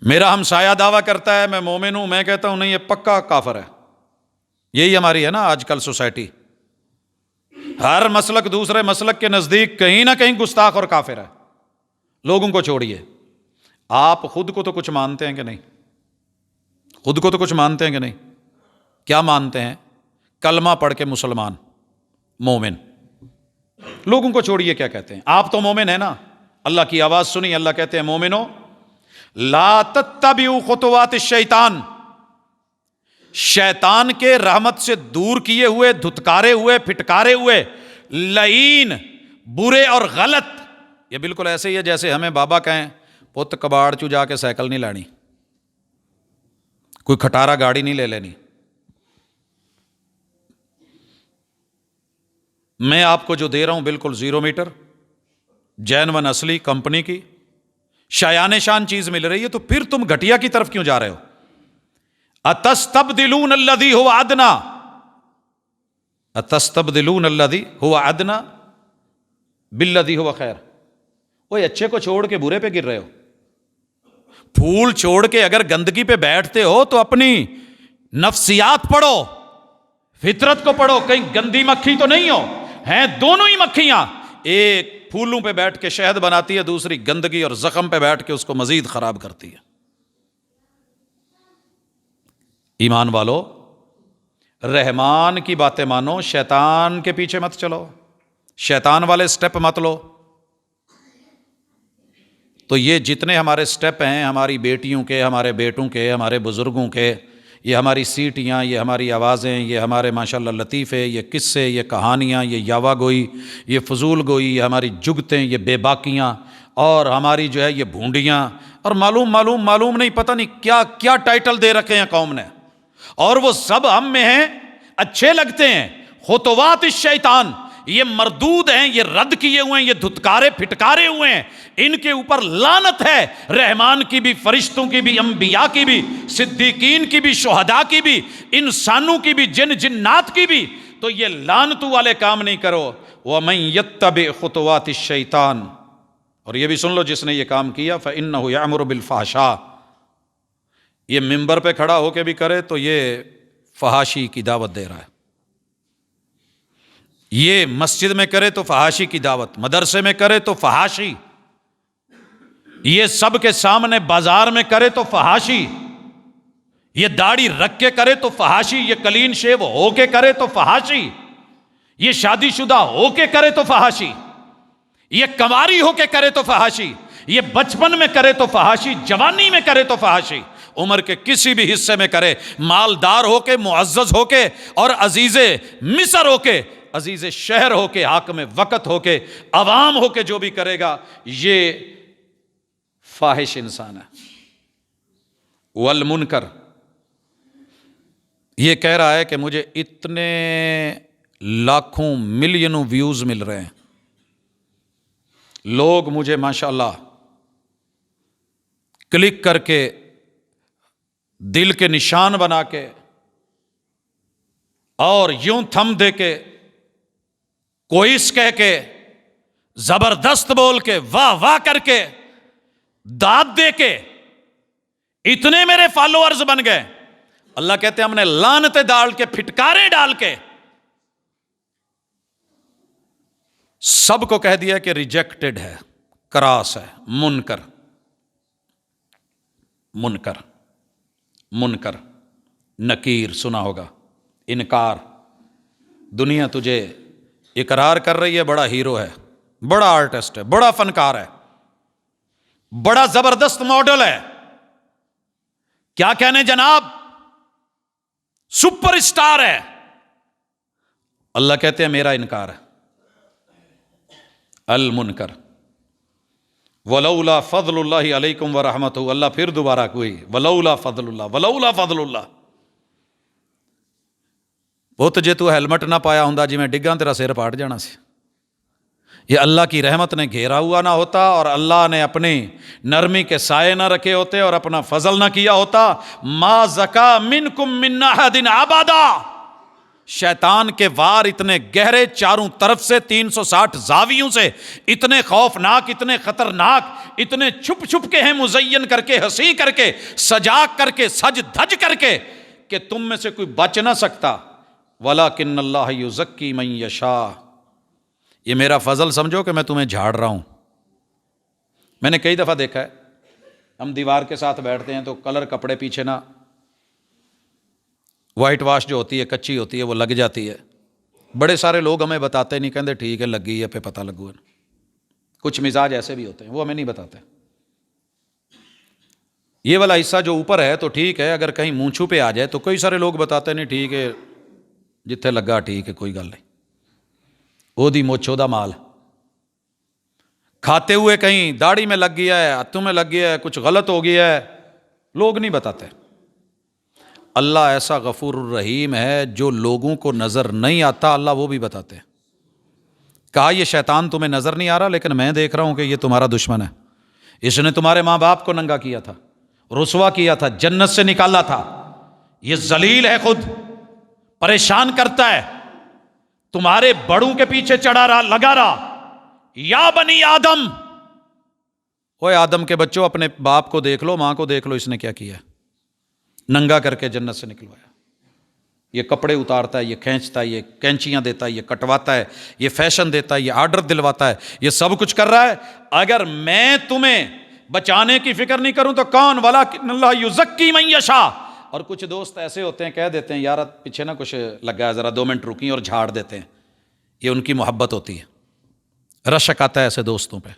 [SPEAKER 1] میرا ہمسایہ دعویٰ کرتا ہے میں مومن ہوں، میں کہتا ہوں نہیں یہ پکا کافر ہے۔ یہی ہماری ہے نا آج کل سوسائٹی، ہر مسلک دوسرے مسلک کے نزدیک کہیں نہ کہیں گستاخ اور کافر ہے۔ لوگوں کو چھوڑیے، آپ خود کو تو کچھ مانتے ہیں کہ نہیں؟ خود کو تو کچھ مانتے ہیں کہ نہیں؟ کیا مانتے ہیں؟ کلمہ پڑھ کے مسلمان، مومن۔ لوگوں کو چھوڑیے کیا کہتے ہیں، آپ تو مومن ہیں نا۔ اللہ کی آواز سنی، اللہ کہتے ہیں مومنو لا تتبعوا خطوات الشیطان، شیطان کے رحمت سے دور کیے ہوئے، دھتکارے ہوئے، پھٹکارے ہوئے، لعین، برے اور غلط۔ یہ بالکل ایسے ہی ہے جیسے ہمیں بابا کہیں پت کباڑ چو جا کے سائیکل نہیں لانی، کوئی کھٹارا گاڑی نہیں لے لینی۔ میں آپ کو جو دے رہا ہوں بالکل 0 میٹر، جینون اصلی کمپنی کی شایان شان چیز مل رہی ہے، تو پھر تم گھٹیا کی طرف کیوں جا رہے ہو؟ اتستبدلون الذی هو ادنی، اتستبدلون الذی هو ادنی بالذی هو خیر۔ وہ اچھے کو چھوڑ کے برے پہ گر رہے ہو۔ پھول چھوڑ کے اگر گندگی پہ بیٹھتے ہو تو اپنی نفسیات پڑھو، فطرت کو پڑھو، کہیں گندی مکھی تو نہیں ہو۔ ہیں دونوں ہی مکھیاں، ایک پھولوں پہ بیٹھ کے شہد بناتی ہے، دوسری گندگی اور زخم پہ بیٹھ کے اس کو مزید خراب کرتی ہے۔ ایمان والو، رحمان کی باتیں مانو، شیطان کے پیچھے مت چلو، شیطان والے سٹیپ مت لو۔ تو یہ جتنے ہمارے سٹیپ ہیں، ہماری بیٹیوں کے، ہمارے بیٹوں کے، ہمارے بزرگوں کے، یہ ہماری سیٹیاں، یہ ہماری آوازیں، یہ ہمارے ماشاءاللہ لطیفے، یہ قصے، یہ کہانیاں، یہ یاوا گوئی، یہ فضول گوئی، یہ ہماری جگتیں، یہ بے باکیاں، اور ہماری جو ہے یہ بھونڈیاں، اور معلوم نہیں، پتہ نہیں کیا کیا ٹائٹل دے رکھے ہیں قوم نے، اور وہ سب ہم میں ہیں، اچھے لگتے ہیں۔ خطوات الشیطان، یہ مردود ہیں، یہ رد کیے ہوئے ہیں، یہ دھتکارے پھٹکارے ہوئے ہیں، ان کے اوپر لعنت ہے، رحمان کی بھی، فرشتوں کی بھی، انبیاء کی بھی، صدیقین کی بھی، شہداء کی بھی، انسانوں کی بھی، جنات کی بھی۔ تو یہ لعنتوں والے کام نہیں کرو۔ وَمَن يَتَّبِعْ خُطُوَاتِ الشَّيْطَانِ، اور یہ بھی سن لو، جس نے یہ کام کیا فَإِنَّهُ يَأْمُرُ بِالْفَحْشَاءِ، یہ ممبر پہ کھڑا ہو کے بھی کرے تو یہ فحاشی کی دعوت دے رہا ہے، یہ مسجد میں کرے تو فحاشی کی دعوت، مدرسے میں کرے تو فحاشی، یہ سب کے سامنے بازار میں کرے تو فحاشی، یہ داڑھی رکھ کے کرے تو فحاشی، یہ کلین شیو ہو کے کرے تو فحاشی، یہ شادی شدہ ہو کے کرے تو فحاشی، یہ کنواری ہو کے کرے تو فحاشی، یہ بچپن میں کرے تو فحاشی، جوانی میں کرے تو فحاشی، عمر کے کسی بھی حصے میں کرے، مالدار ہو کے، معزز ہو کے، اور عزیز مصر ہو کے، عزیز شہر ہو کے، حاکم وقت ہو کے، عوام ہو کے، جو بھی کرے گا یہ فاحش انسان ہے۔ والمنکر، یہ کہہ رہا ہے کہ مجھے اتنے لاکھوں ملینوں ویوز مل رہے ہیں، لوگ مجھے ماشاءاللہ کلک کر کے، دل کے نشان بنا کے، اور یوں تھم دے کے، کوئس کہہ کے، زبردست بول کے، واہ واہ کر کے، داد دے کے، اتنے میرے فالوورز بن گئے۔ اللہ کہتے ہیں ہم نے لعنتیں ڈال کے، پھٹکاریں ڈال کے سب کو کہہ دیا کہ ریجیکٹڈ ہے، کراس ہے، منکر، منکر، منکر، نکیر سنا ہوگا، انکار۔ دنیا تجھے اقرار کر رہی ہے بڑا ہیرو ہے، بڑا آرٹسٹ ہے، بڑا فنکار ہے، بڑا زبردست ماڈل ہے، کیا کہنے جناب، سپر اسٹار ہے۔ اللہ کہتے ہیں میرا انکار ہے۔ المنکر، ولولا فضل اللہ علیکم ورحمتہ، اللہ پھر دوبارہ کوئی ولولا فضل اللہ، ولولا فضل اللہ، بہت جے تو ہیلمٹ نہ پایا ہوں جی میں ڈگاں تیرا سر پاٹ جانا سی۔ یہ اللہ کی رحمت نے گھیرا ہوا نہ ہوتا، اور اللہ نے اپنی نرمی کے سائے نہ رکھے ہوتے، اور اپنا فضل نہ کیا ہوتا، ما زکا منکم من احد ابدا۔ شیطان کے وار اتنے گہرے، چاروں طرف سے 360 زاویوں سے، اتنے خوفناک، اتنے خطرناک، اتنے چھپ چھپ کے ہیں، مزین کر کے، ہنسی کر کے، سجا کر کے، سج دھج کر کے، کہ تم میں سے کوئی بچ نہ سکتا۔ وَلَٰكِنَّ اللَّهَ يُزَكِّي مَن يَشَاءُ، یہ میرا فضل سمجھو کہ میں تمہیں جھاڑ رہا ہوں۔ میں نے کئی دفعہ دیکھا ہے، ہم دیوار کے ساتھ بیٹھتے ہیں تو کلر کپڑے پیچھے نہ، وائٹ واش جو ہوتی ہے، کچی ہوتی ہے، وہ لگ جاتی ہے۔ بڑے سارے لوگ ہمیں بتاتے نہیں، کہتے ٹھیک ہے لگ گئی ہے، پہ پتہ لگو ہے۔ کچھ مزاج ایسے بھی ہوتے ہیں، وہ ہمیں نہیں بتاتے۔ یہ والا حصہ جو اوپر ہے تو ٹھیک ہے، اگر کہیں مونچھو پہ آ جائے تو کئی سارے لوگ بتاتے نہیں، ٹھیک ہے جتھے لگا ٹھیک ہے، کوئی گل نہیں، وہ دی موچھو دا مال۔ کھاتے ہوئے کہیں داڑھی میں لگ گیا ہے، ہاتھوں میں لگ گیا ہے، کچھ غلط ہو گیا ہے، لوگ نہیں بتاتے۔ اللہ ایسا غفور الرحیم ہے، جو لوگوں کو نظر نہیں آتا اللہ وہ بھی بتاتے ہیں۔ کہا یہ شیطان تمہیں نظر نہیں آ رہا، لیکن میں دیکھ رہا ہوں کہ یہ تمہارا دشمن ہے، اس نے تمہارے ماں باپ کو ننگا کیا تھا، رسوا کیا تھا، جنت سے نکالا تھا، یہ ذلیل ہے، خود پریشان کرتا ہے، تمہارے بڑوں کے پیچھے چڑھا رہا، لگا رہا۔ یا بنی آدم، اوے آدم کے بچوں، اپنے باپ کو دیکھ لو، ماں کو دیکھ لو، اس نے کیا کیا، ننگا کر کے جنت سے نکلوایا۔ یہ کپڑے اتارتا ہے، یہ کھینچتا ہے، یہ کینچیاں دیتا ہے، یہ کٹواتا ہے، یہ فیشن دیتا ہے، یہ آرڈر دلواتا ہے، یہ سب کچھ کر رہا ہے۔ اگر میں تمہیں بچانے کی فکر نہیں کروں تو کون؟ وَلَٰكِنَّ اللَّهَ يُزَكِّي مَن يَشَاءُ۔ اور کچھ دوست ایسے ہوتے ہیں، کہہ دیتے ہیں یار پیچھے نہ کچھ لگا ہے، ذرا 2 منٹ رکیں، اور جھاڑ دیتے ہیں۔ یہ ان کی محبت ہوتی ہے۔ رشک آتا ہے ایسے دوستوں پہ۔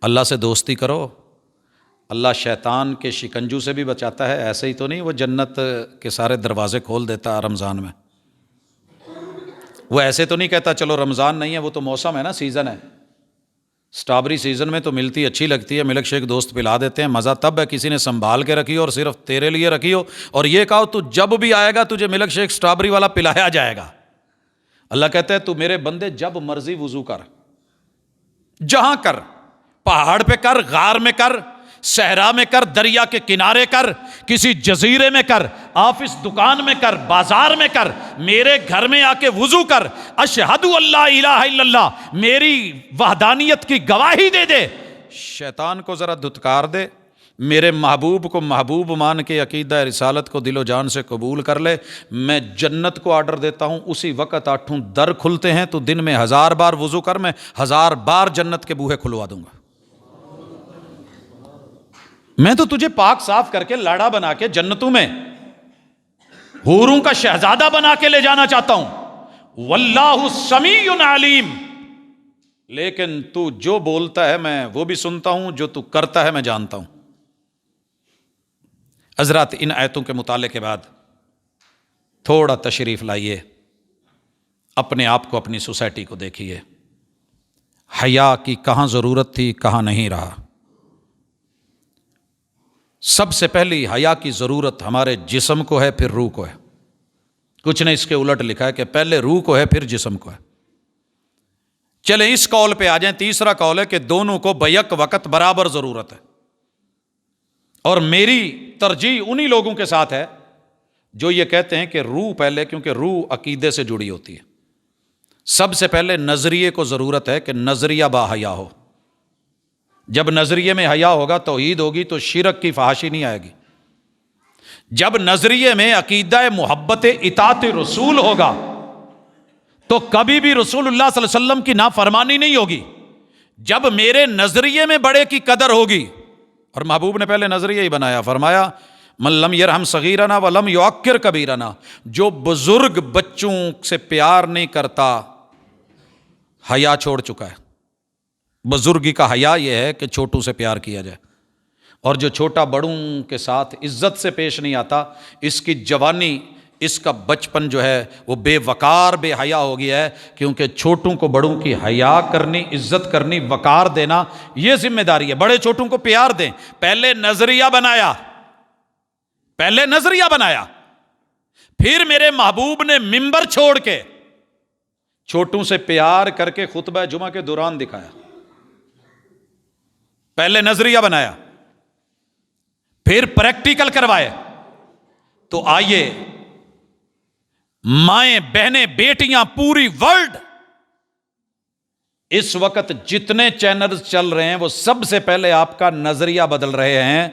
[SPEAKER 1] اللہ سے دوستی کرو، اللہ شیطان کے شکنجو سے بھی بچاتا ہے۔ ایسے ہی تو نہیں وہ جنت کے سارے دروازے کھول دیتا ہے رمضان میں۔ وہ ایسے تو نہیں کہتا چلو رمضان نہیں ہے، وہ تو موسم ہے نا، سیزن ہے۔ سٹرابری سیزن میں تو ملتی اچھی لگتی ہے، ملک شیک دوست پلا دیتے ہیں، مزہ تب ہے کسی نے سنبھال کے رکھی ہو اور صرف تیرے لیے رکھی ہو، اور یہ کہو تو جب بھی آئے گا تجھے ملک شیک سٹرابری والا پلایا جائے گا۔ اللہ کہتا ہے تو میرے بندے جب مرضی وضو کر، جہاں کر، پہاڑ پہ کر، غار میں کر، صحرا میں کر، دریا کے کنارے کر، کسی جزیرے میں کر، آفس دکان میں کر، بازار میں کر، میرے گھر میں آ کے وضو کر، اشہد اللہ الہ الا اللہ، میری وحدانیت کی گواہی دے دے۔ شیطان کو ذرا دھتکار دے، میرے محبوب کو محبوب مان کے عقیدہ رسالت کو دل و جان سے قبول کر لے، میں جنت کو آرڈر دیتا ہوں، اسی وقت 8 در کھلتے ہیں، تو دن میں 1000 بار وضو کر، میں 1000 بار جنت کے بوہے کھلوا دوں گا۔ میں تو تجھے پاک صاف کر کے لاڑا بنا کے جنتوں میں حوروں کا شہزادہ بنا کے لے جانا چاہتا ہوں۔ واللہ سمیع علیم، لیکن تو جو بولتا ہے میں وہ بھی سنتا ہوں، جو تو کرتا ہے میں جانتا ہوں۔ حضرات ان آیتوں کے مطالعے کے بعد تھوڑا تشریف لائیے، اپنے آپ کو، اپنی سوسائٹی کو دیکھیے، حیا کی کہاں ضرورت تھی، کہاں نہیں رہا۔ سب سے پہلی حیا کی ضرورت ہمارے جسم کو ہے، پھر روح کو ہے۔ کچھ نے اس کے الٹ لکھا ہے کہ پہلے روح کو ہے، پھر جسم کو ہے۔ چلیں اس قول پہ آ جائیں۔ تیسرا قول ہے کہ دونوں کو بیک وقت برابر ضرورت ہے، اور میری ترجیح انہی لوگوں کے ساتھ ہے جو یہ کہتے ہیں کہ روح پہلے، کیونکہ روح عقیدے سے جڑی ہوتی ہے۔ سب سے پہلے نظریے کو ضرورت ہے کہ نظریہ با حیا ہو۔ جب نظریے میں حیا ہوگا، توحید ہوگی، تو شرک کی فحاشی نہیں آئے گی۔ جب نظریے میں عقیدہ محبت اطاعت رسول ہوگا تو کبھی بھی رسول اللہ صلی اللہ علیہ وسلم کی نافرمانی نہیں ہوگی۔ جب میرے نظریے میں بڑے کی قدر ہوگی، اور محبوب نے پہلے نظریہ ہی بنایا، فرمایا من لم یرحم صغیرنا ولم یعکر کبیرنا، جو بزرگ بچوں سے پیار نہیں کرتا حیا چھوڑ چکا ہے۔ بزرگی کا حیا یہ ہے کہ چھوٹوں سے پیار کیا جائے، اور جو چھوٹا بڑوں کے ساتھ عزت سے پیش نہیں آتا، اس کی جوانی، اس کا بچپن جو ہے وہ بے وقار، بے حیا ہو گیا ہے، کیونکہ چھوٹوں کو بڑوں کی حیا کرنی، عزت کرنی، وقار دینا، یہ ذمہ داری ہے۔ بڑے چھوٹوں کو پیار دیں۔ پہلے نظریہ بنایا، پہلے نظریہ بنایا، پھر میرے محبوب نے منبر چھوڑ کے چھوٹوں سے پیار کر کے خطبہ جمعہ کے دوران دکھایا۔ پہلے نظریہ بنایا، پھر پریکٹیکل کروائے۔ تو آئیے مائیں، بہنیں، بیٹیاں، پوری ورلڈ، اس وقت جتنے چینلز چل رہے ہیں وہ سب سے پہلے آپ کا نظریہ بدل رہے ہیں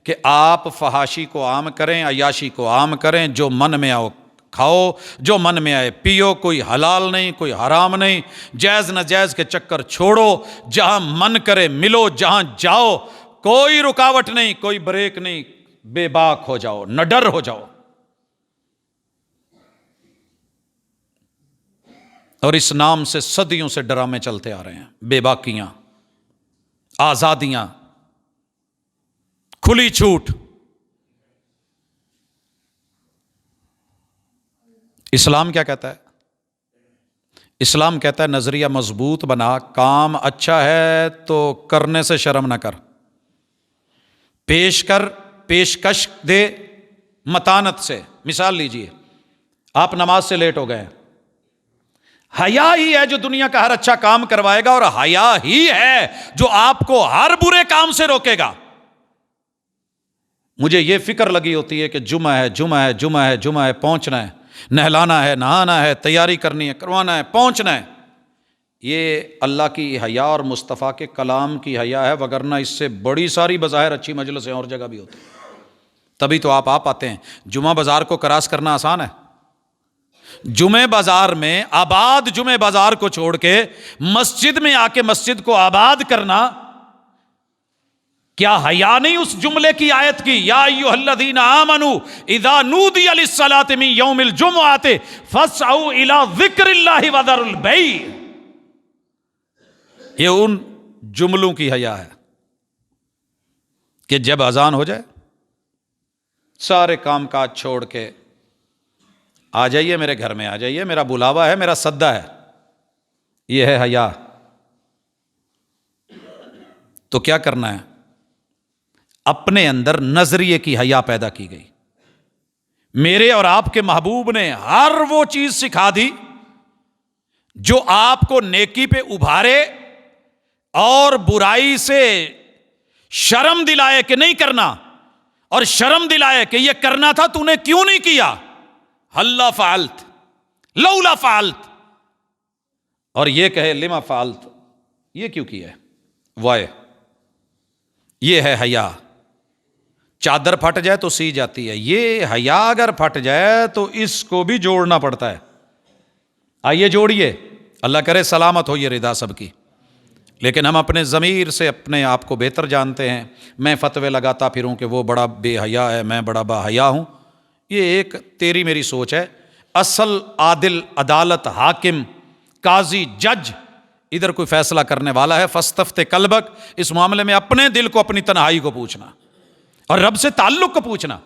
[SPEAKER 1] کہ آپ فحاشی کو عام کریں، عیاشی کو عام کریں، جو من میں آؤ کھاؤ، جو من میں آئے پیو، کوئی حلال نہیں، کوئی حرام نہیں، جائز ناجائز کے چکر چھوڑو، جہاں من کرے ملو، جہاں جاؤ کوئی رکاوٹ نہیں، کوئی بریک نہیں، بے باک ہو جاؤ، نڈر ہو جاؤ۔ اور اس نام سے صدیوں سے ڈرامے چلتے آ رہے ہیں، بے باکیاں، آزادیاں، کھلی چھوٹ۔ اسلام کیا کہتا ہے؟ اسلام کہتا ہے نظریہ مضبوط بنا، کام اچھا ہے تو کرنے سے شرم نہ کر، پیش کر، پیشکش دے متانت سے۔ مثال لیجئے، آپ نماز سے لیٹ ہو گئے، حیا ہی ہے جو دنیا کا ہر اچھا کام کروائے گا، اور حیا ہی ہے جو آپ کو ہر برے کام سے روکے گا۔ مجھے یہ فکر لگی ہوتی ہے کہ جمعہ ہے، جمعہ ہے، جمعہ ہے، جمعہ ہے، پہنچنا ہے، نہلانا ہے، نہانا ہے، تیاری کرنی ہے، کروانا ہے، پہنچنا ہے۔ یہ اللہ کی حیا اور مصطفیٰ کے کلام کی حیا ہے، وگرنہ اس سے بڑی ساری بظاہر اچھی مجلسیں اور جگہ بھی ہوتی ہیں۔ تبھی تو آپ آتے ہیں۔ جمعہ بازار کو کراس کرنا آسان ہے؟ جمعہ بازار میں آباد جمعہ بازار کو چھوڑ کے مسجد میں آ کے مسجد کو آباد کرنا، کیا حیا نہیں اس جملے کی آیت کی؟ یا ایھا الذین آمنوا اذا نودی للصلاۃ من یوم الجمعۃ فاسعوا الی ذکر اللہ وذروا البیع۔ یہ ان جملوں کی حیا ہے کہ جب اذان ہو جائے سارے کام کاج چھوڑ کے آ جائیے میرے گھر میں، آ جائیے، میرا بلاوا ہے، میرا سدا ہے۔ یہ ہے حیا۔ تو کیا کرنا ہے؟ اپنے اندر نظریے کی حیا پیدا کی گئی۔ میرے اور آپ کے محبوب نے ہر وہ چیز سکھا دی جو آپ کو نیکی پہ ابھارے اور برائی سے شرم دلائے کہ نہیں کرنا، اور شرم دلائے کہ یہ کرنا تھا تو نے کیوں نہیں کیا، ہلا فعلت لولا فعلت، اور یہ کہے لما فعلت، یہ کیوں کیا ہے، وائے۔ یہ ہے حیا۔ چادر پھٹ جائے تو سی جاتی ہے، یہ حیا اگر پھٹ جائے تو اس کو بھی جوڑنا پڑتا ہے۔ آئیے جوڑیے، اللہ کرے سلامت ہو یہ ردا سب کی۔ لیکن ہم اپنے ضمیر سے اپنے آپ کو بہتر جانتے ہیں۔ میں فتوے لگاتا پھروں کہ وہ بڑا بے حیا ہے، میں بڑا با حیا ہوں، یہ ایک تیری میری سوچ ہے۔ اصل عادل، عدالت، حاکم، قاضی، جج ادھر کوئی فیصلہ کرنے والا ہے۔ فاستفت قلبک، اس معاملے میں اپنے دل کو، اپنی تنہائی کو پوچھنا اور رب سے تعلق کو پوچھنا۔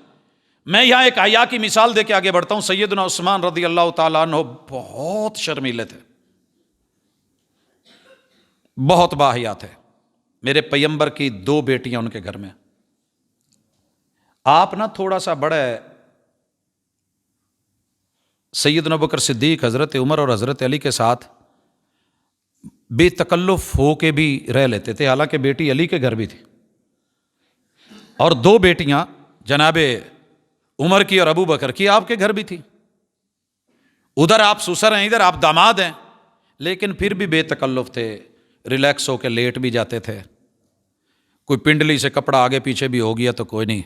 [SPEAKER 1] میں یہاں ایک حیا کی مثال دے کے آگے بڑھتا ہوں۔ سیدنا عثمان رضی اللہ تعالیٰ عنہ بہت شرمیلے تھے، بہت باحیا تھے۔ میرے پیغمبر کی 2 بیٹیاں ان کے گھر میں۔ آپ نا تھوڑا سا بڑے سیدنا ابوبکر صدیق، حضرت عمر اور حضرت علی کے ساتھ بے تکلف ہو کے بھی رہ لیتے تھے، حالانکہ بیٹی علی کے گھر بھی تھی، اور 2 بیٹیاں جناب عمر کی اور ابو بکر کی آپ کے گھر بھی تھی۔ ادھر آپ سسر ہیں، ادھر آپ داماد ہیں، لیکن پھر بھی بے تکلف تھے، ریلیکس ہو کے لیٹ بھی جاتے تھے۔ کوئی پنڈلی سے کپڑا آگے پیچھے بھی ہو گیا تو کوئی نہیں،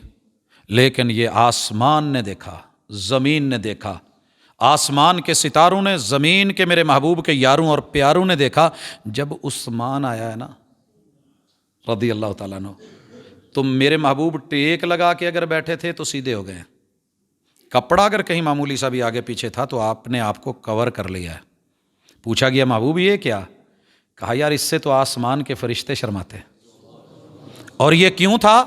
[SPEAKER 1] لیکن یہ آسمان نے دیکھا، زمین نے دیکھا، آسمان کے ستاروں نے، زمین کے میرے محبوب کے یاروں اور پیاروں نے دیکھا۔ جب عثمان آیا ہے نا رضی اللہ تعالیٰ عنہ، تو میرے محبوب ٹیک لگا کے اگر بیٹھے تھے تو سیدھے ہو گئے۔ کپڑا اگر کہیں معمولی سا بھی آگے پیچھے تھا تو آپ نے آپ کو کور کر لیا ہے۔ پوچھا گیا محبوب یہ کیا؟ کہا یار اس سے تو آسمان کے فرشتے شرماتے۔ اور یہ کیوں تھا؟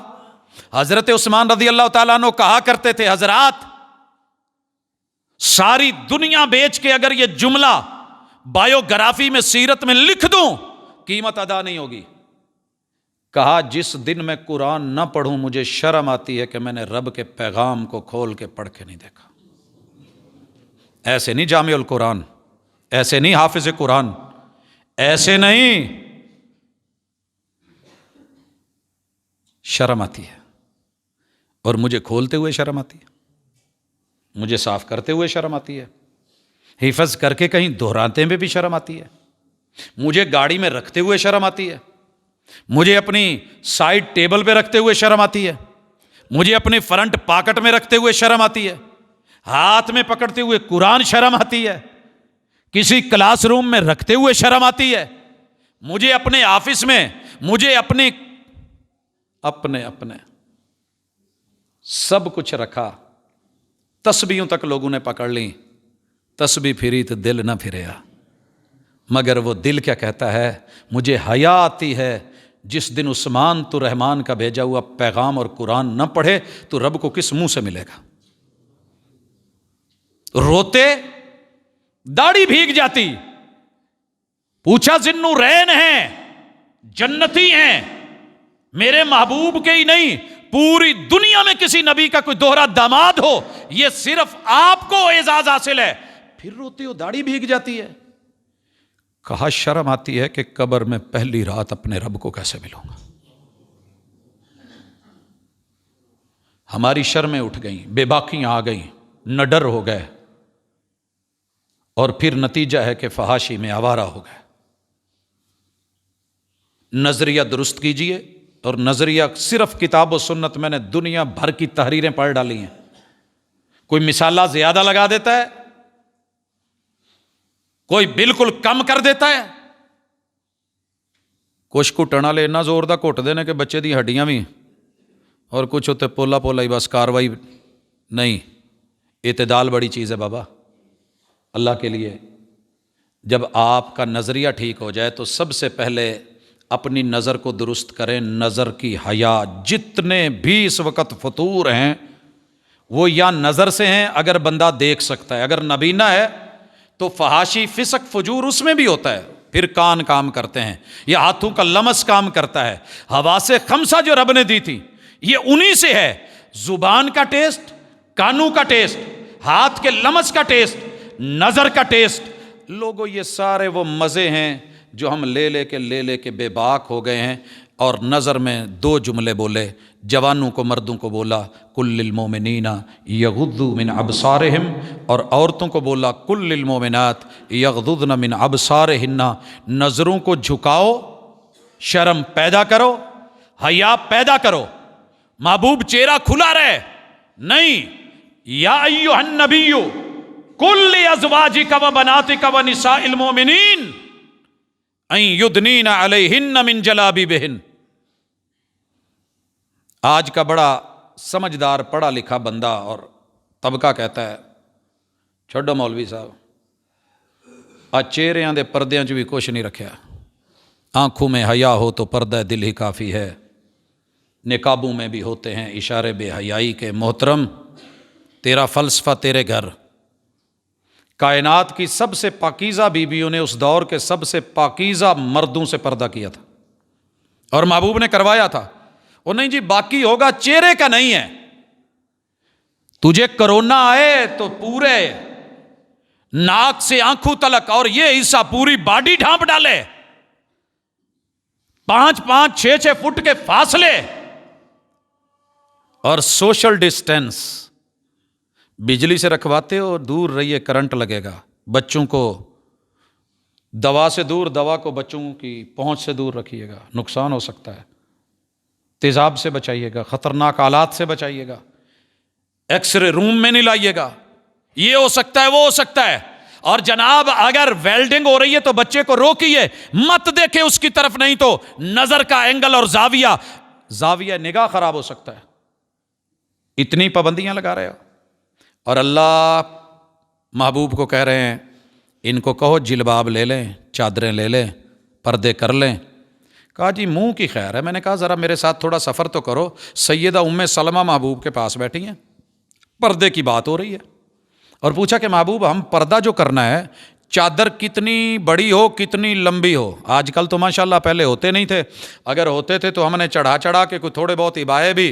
[SPEAKER 1] حضرت عثمان رضی اللہ تعالیٰ عنہ کہا کرتے تھے، حضرات ساری دنیا بیچ کے اگر یہ جملہ بایوگرافی میں، سیرت میں لکھ دوں، قیمت ادا نہیں ہوگی۔ کہا جس دن میں قرآن نہ پڑھوں مجھے شرم آتی ہے کہ میں نے رب کے پیغام کو کھول کے پڑھ کے نہیں دیکھا۔ ایسے نہیں جامع القرآن، ایسے نہیں حافظ قرآن، ایسے نہیں، شرم آتی ہے، اور مجھے کھولتے ہوئے شرم آتی ہے، مجھے صاف کرتے ہوئے شرم آتی ہے، حفظ کر کے کہیں دہراتے میں بھی شرم آتی ہے، مجھے گاڑی میں رکھتے ہوئے شرم آتی ہے، مجھے اپنی سائڈ ٹیبل پہ رکھتے ہوئے شرم آتی ہے، مجھے اپنی فرنٹ پاکٹ میں رکھتے ہوئے شرم آتی ہے، ہاتھ میں پکڑتے ہوئے قرآن شرم آتی ہے، کسی کلاس روم میں رکھتے ہوئے شرم آتی ہے، مجھے اپنے آفس میں، مجھے اپنے سب کچھ رکھا، تسبیحوں تک لوگوں نے پکڑ لی، تسبیح پھری تو دل نہ پھریا، مگر وہ دل کیا کہتا ہے؟ مجھے حیا آتی ہے جس دن عثمان تو رحمان کا بھیجا ہوا پیغام اور قرآن نہ پڑھے تو رب کو کس منہ سے ملے گا؟ روتے، داڑھی بھیگ جاتی، پوچھا ذوالنورین ہیں، جنتی ہیں، میرے محبوب کے ہی نہیں پوری دنیا میں کسی نبی کا کوئی دوہرا داماد ہو، یہ صرف آپ کو اعزاز حاصل ہے، پھر روتے ہو، داڑھی بھیگ جاتی ہے۔ کہا شرم آتی ہے کہ قبر میں پہلی رات اپنے رب کو کیسے ملوں گا۔ ہماری شرمیں اٹھ گئیں، بے باکیاں آ گئیں، نڈر ہو گئے، اور پھر نتیجہ ہے کہ فحاشی میں آوارہ ہو گئے۔ نظریہ درست کیجئے، اور نظریہ صرف کتاب و سنت، میں نے دنیا بھر کی تحریریں پڑھ ڈالی ہیں، کوئی مثالہ زیادہ لگا دیتا ہے، کوئی بالکل کم کر دیتا ہے. کچھ گھٹن والے اتنا زور دا گھٹتے ہیں کہ بچے دی ہڈیاں بھی, اور کچھ ہوتے پولا پولا ہی بس کاروائی نہیں. اعتدال بڑی چیز ہے بابا اللہ کے لیے. جب آپ کا نظریہ ٹھیک ہو جائے تو سب سے پہلے اپنی نظر کو درست کریں. نظر کی حیا. جتنے بھی اس وقت فطور ہیں وہ یا نظر سے ہیں اگر بندہ دیکھ سکتا ہے, اگر نبینا ہے تو فحاشی فسق فجور اس میں بھی ہوتا ہے. پھر کان کام کرتے ہیں, یہ ہاتھوں کا لمس کام کرتا ہے. حواس خمسہ جو رب نے دی تھی یہ انہی سے ہے. زبان کا ٹیسٹ, کانوں کا ٹیسٹ, ہاتھ کے لمس کا ٹیسٹ, نظر کا ٹیسٹ. لوگوں یہ سارے وہ مزے ہیں جو ہم لے لے کے بے باک ہو گئے ہیں. اور نظر میں 2 جملے بولے, جوانوں کو مردوں کو بولا کل للمومنین یغضوا من ابصارہم, اور عورتوں کو بولا کل للمومنات یغضضن من ابصارہن. نظروں کو جھکاؤ, شرم پیدا کرو, حیا پیدا کرو. محبوب چہرہ کھلا رہے نہیں. یا ایھا النبی قل لازواجک و بناتک و نساء المؤمنین ان یدنین علیہن من جلابیبہن. آج کا بڑا سمجھدار پڑھا لکھا بندہ اور طبقہ کہتا ہے چھوڑو مولوی صاحب چہریاں دے پردیاں چ بھی کچھ نہیں رکھیا. آنکھوں میں حیا ہو تو پردہ دل ہی کافی ہے. نقابوں میں بھی ہوتے ہیں اشارے بے حیائی کے. محترم تیرا فلسفہ تیرے گھر. کائنات کی سب سے پاکیزہ بیویوں نے اس دور کے سب سے پاکیزہ مردوں سے پردہ کیا تھا اور محبوب نے کروایا تھا. وہ نہیں جی باقی ہوگا, چہرے کا نہیں ہے. تجھے کرونا آئے تو پورے ناک سے آنکھوں تلک اور یہ حصہ پوری باڈی ڈھانپ ڈالے, 5-5 6-6 فٹ کے فاصلے اور سوشل ڈسٹینس. بجلی سے رکھواتے ہو دور رہیے, کرنٹ لگے گا. بچوں کو دوا سے دور, دوا کو بچوں کی پہنچ سے دور رکھیے گا, نقصان ہو سکتا ہے. تیزاب سے بچائیے گا, خطرناک آلات سے بچائیے گا, ایکس رے روم میں نہیں لائیے گا. یہ ہو سکتا ہے, وہ ہو سکتا ہے. اور جناب اگر ویلڈنگ ہو رہی ہے تو بچے کو روکیے, مت دیکھے اس کی طرف, نہیں تو نظر کا اینگل اور زاویہ نگاہ خراب ہو سکتا ہے. اتنی پابندیاں لگا رہے ہو. اور اللہ محبوب کو کہہ رہے ہیں ان کو کہو جلباب لے لیں, چادریں لے لیں, پردے کر لیں. کہا جی منہ کی خیر ہے. میں نے کہا ذرا میرے ساتھ تھوڑا سفر تو کرو. سیدہ ام سلمہ محبوب کے پاس بیٹھی ہیں, پردے کی بات ہو رہی ہے, اور پوچھا کہ محبوب ہم پردہ جو کرنا ہے چادر کتنی بڑی ہو کتنی لمبی ہو. آج کل تو ماشاءاللہ پہلے ہوتے نہیں تھے, اگر ہوتے تھے تو ہم نے چڑھا کے کوئی تھوڑے بہت عبائے بھی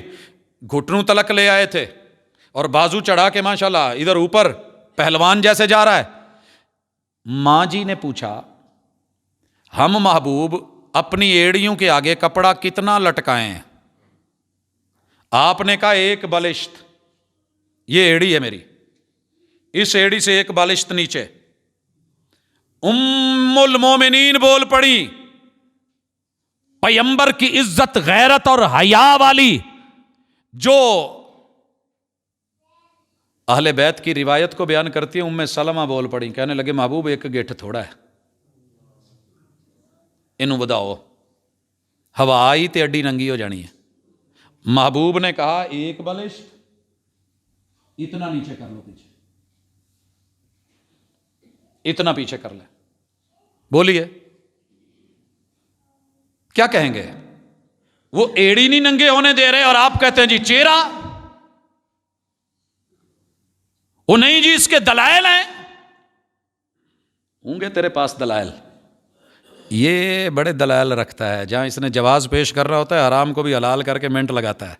[SPEAKER 1] گھٹنوں تلک لے آئے تھے, اور بازو چڑھا کے ماشاءاللہ ادھر اوپر پہلوان جیسے جا رہا ہے. ماں جی نے پوچھا ہم محبوب اپنی ایڑیوں کے آگے کپڑا کتنا لٹکائیں ہیں؟ آپ نے کہا 1 بالشت, یہ ایڑی ہے میری, اس ایڑی سے 1 بالشت نیچے. ام المومنین بول پڑی, پیغمبر کی عزت غیرت اور حیا والی جو اہل بیت کی روایت کو بیان کرتی ہے, ام سلمہ بول پڑی, کہنے لگے محبوب 1 گٹھ تھوڑا ہے, انہوں بداؤ, ہوا آئی تے اڈی ننگی ہو جانی ہے. محبوب نے کہا 1 بالشت, اتنا نیچے کر لو, پیچھے اتنا پیچھے کر لیں. بولیے کیا کہیں گے؟ وہ ایڑی نہیں ننگے ہونے دے رہے اور آپ کہتے ہیں جی چہرہ. وہ نہیں جی اس کے دلائل ہیں. ہوں گے تیرے پاس دلائل, یہ بڑے دلائل رکھتا ہے. جہاں اس نے جواز پیش کر رہا ہوتا ہے حرام کو بھی حلال کر کے منٹ لگاتا ہے.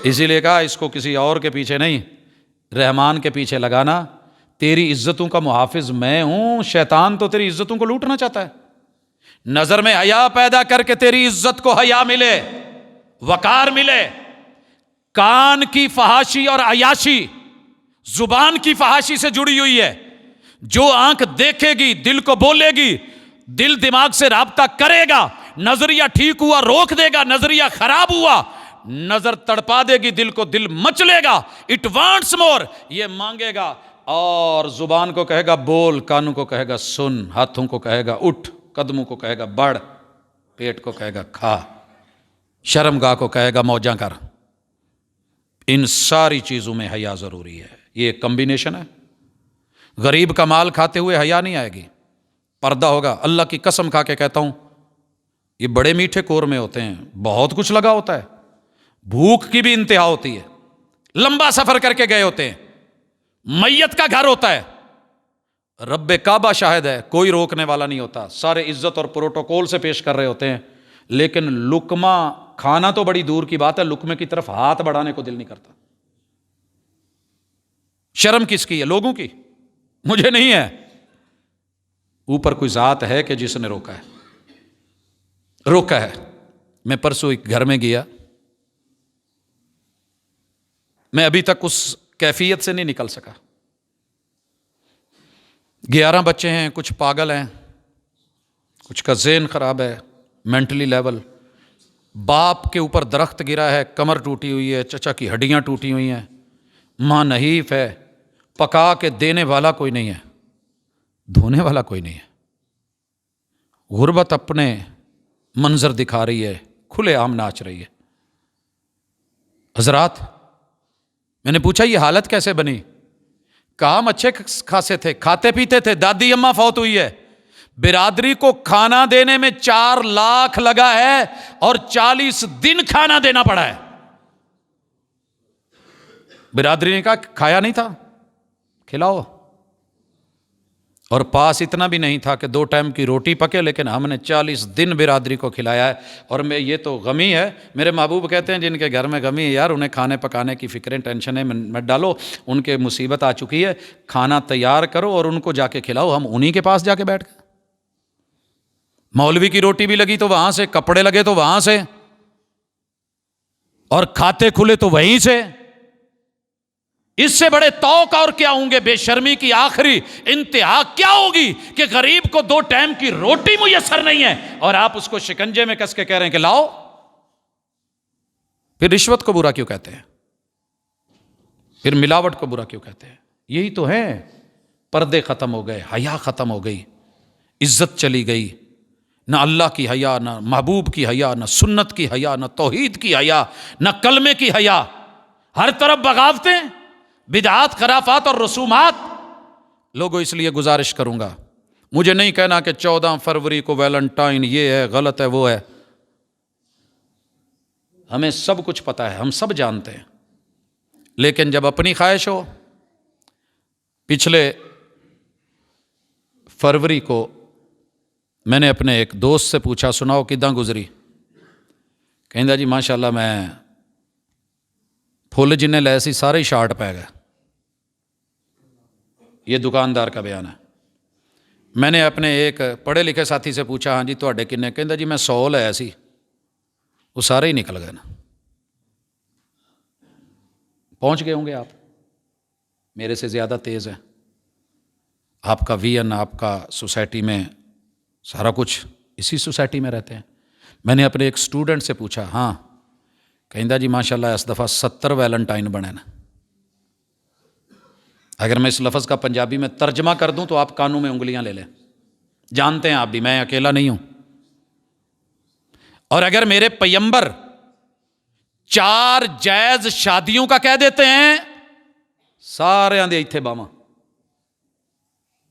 [SPEAKER 1] اسی لیے کہا اس کو کسی اور کے پیچھے نہیں, رحمان کے پیچھے لگانا. تیری عزتوں کا محافظ میں ہوں, شیطان تو تیری عزتوں کو لوٹنا چاہتا ہے. نظر میں حیا پیدا کر کے تیری عزت کو حیا ملے, وقار ملے. کان کی فحاشی اور عیاشی زبان کی فحاشی سے جڑی ہوئی ہے. جو آنکھ دیکھے گی دل کو بولے گی, دل دماغ سے رابطہ کرے گا. نظریہ ٹھیک ہوا روک دے گا, نظریہ خراب ہوا نظر تڑپا دے گی, دل کو دل مچلے گا. اٹ وانٹس مور, یہ مانگے گا اور زبان کو کہے گا بول، کانوں کو کہے گا سن، ہاتھوں کو کہے گا اٹھ، قدموں کو کہے گا بڑھ، پیٹ کو کہے گا کھا، شرمگاہ کو کہے گا موجاں کر۔ ان ساری چیزوں میں حیا ضروری ہے۔ یہ ایک کمبینیشن ہے۔ غریب کا مال کھاتے ہوئے حیا نہیں آئے گی، پردہ ہوگا۔ اللہ کی قسم کھا کے کہتا ہوں، یہ بڑے میٹھے قورمے ہوتے ہیں، بہت کچھ لگا ہوتا ہے، بھوک کی بھی انتہا ہوتی ہے، لمبا سفر کر کے گئے ہوتے ہیں، میت کا گھر ہوتا ہے، رب کعبہ شاہد ہے، کوئی روکنے والا نہیں ہوتا، سارے عزت اور پروٹوکول سے پیش کر رہے ہوتے ہیں، لیکن لقمہ کھانا تو بڑی دور کی بات ہے، لقمے کی طرف ہاتھ بڑھانے کو دل نہیں کرتا۔ شرم کس کی ہے؟ لوگوں کی، مجھے نہیں ہے، اوپر کوئی ذات ہے کہ جس نے روکا ہے۔ میں پرسوں ایک گھر میں گیا، میں ابھی تک اس کیفیت سے نہیں نکل سکا۔ 11 بچے ہیں، کچھ پاگل ہیں، کچھ کا ذہن خراب ہے، مینٹلی لیول۔ باپ کے اوپر درخت گرا ہے، کمر ٹوٹی ہوئی ہے، چچا کی ہڈیاں ٹوٹی ہوئی ہیں، ماں نحیف ہے، پکا کے دینے والا کوئی نہیں ہے، دھونے والا کوئی نہیں ہے۔ غربت اپنے منظر دکھا رہی ہے، کھلے عام ناچ رہی ہے۔ حضرات، میں نے پوچھا یہ حالت کیسے بنی؟ کہا ہم اچھے خاصے تھے، کھاتے پیتے تھے، دادی اماں فوت ہوئی ہے، برادری کو کھانا دینے میں 4 لاکھ لگا ہے اور 40 دن کھانا دینا پڑا ہے۔ برادری نے کہا کھایا نہیں تھا، کھلاؤ، اور پاس اتنا بھی نہیں تھا کہ 2 ٹائم کی روٹی پکے، لیکن ہم نے 40 دن برادری کو کھلایا ہے۔ اور میں یہ تو غمی ہے، میرے محبوب کہتے ہیں جن کے گھر میں غمی ہے یار، انہیں کھانے پکانے کی فکریں ٹینشنیں مت ڈالو، ان کے مصیبت آ چکی ہے، کھانا تیار کرو اور ان کو جا کے کھلاؤ۔ ہم انہی کے پاس جا کے بیٹھ گئے، مولوی کی روٹی بھی لگی تو وہاں سے، کپڑے لگے تو وہاں سے، اور کھاتے کھلے تو وہیں سے۔ اس سے بڑے توق اور کیا ہوں گے؟ بے شرمی کی آخری انتہا کیا ہوگی کہ غریب کو 2 ٹائم کی روٹی میسر نہیں ہے اور آپ اس کو شکنجے میں کس کے کہہ رہے ہیں کہ لاؤ۔ پھر رشوت کو برا کیوں کہتے ہیں؟ پھر ملاوٹ کو برا کیوں کہتے ہیں؟ یہی تو ہے، پردے ختم ہو گئے، حیا ختم ہو گئی، عزت چلی گئی، نہ اللہ کی حیا، نہ محبوب کی حیا، نہ سنت کی حیا، نہ توحید کی حیا، نہ کلمے کی حیا، ہر طرف بغاوتیں، بدعات، خرافات اور رسومات۔ لوگوں، اس لیے گزارش کروں گا، مجھے نہیں کہنا کہ 14 فروری کو ویلنٹائن یہ ہے، غلط ہے، وہ ہے، ہمیں سب کچھ پتہ ہے، ہم سب جانتے ہیں، لیکن جب اپنی خواہش ہو۔ پچھلے فروری کو میں نے اپنے ایک دوست سے پوچھا، سناؤ کداں گزری؟ کہندا جی ماشاءاللہ میں پھول جنہیں لے سی سارے ہی شارٹ پہ گئے۔ یہ دکاندار کا بیان ہے۔ میں نے اپنے ایک پڑھے لکھے ساتھی سے پوچھا، ہاں جی تواڈے کنے؟ کہندا جی میں 100 لے سی، وہ سارے ہی نکل گئے نا۔ پہنچ گئے ہوں گے آپ، میرے سے زیادہ تیز ہیں، آپ کا وین، آپ کا سوسائٹی میں سارا کچھ اسی سوسائٹی میں رہتے ہیں۔ میں نے اپنے ایک سٹوڈنٹ سے پوچھا، ہاں، کہندا جی ماشاءاللہ اس دفعہ 70 ویلنٹائن بنے نا۔ اگر میں اس لفظ کا پنجابی میں ترجمہ کر دوں تو آپ کانوں میں انگلیاں لے لیں، جانتے ہیں آپ بھی میں اکیلا نہیں ہوں۔ اور اگر میرے پیمبر 4 جائز شادیوں کا کہہ دیتے ہیں، سارے آندے ایتھے باواں،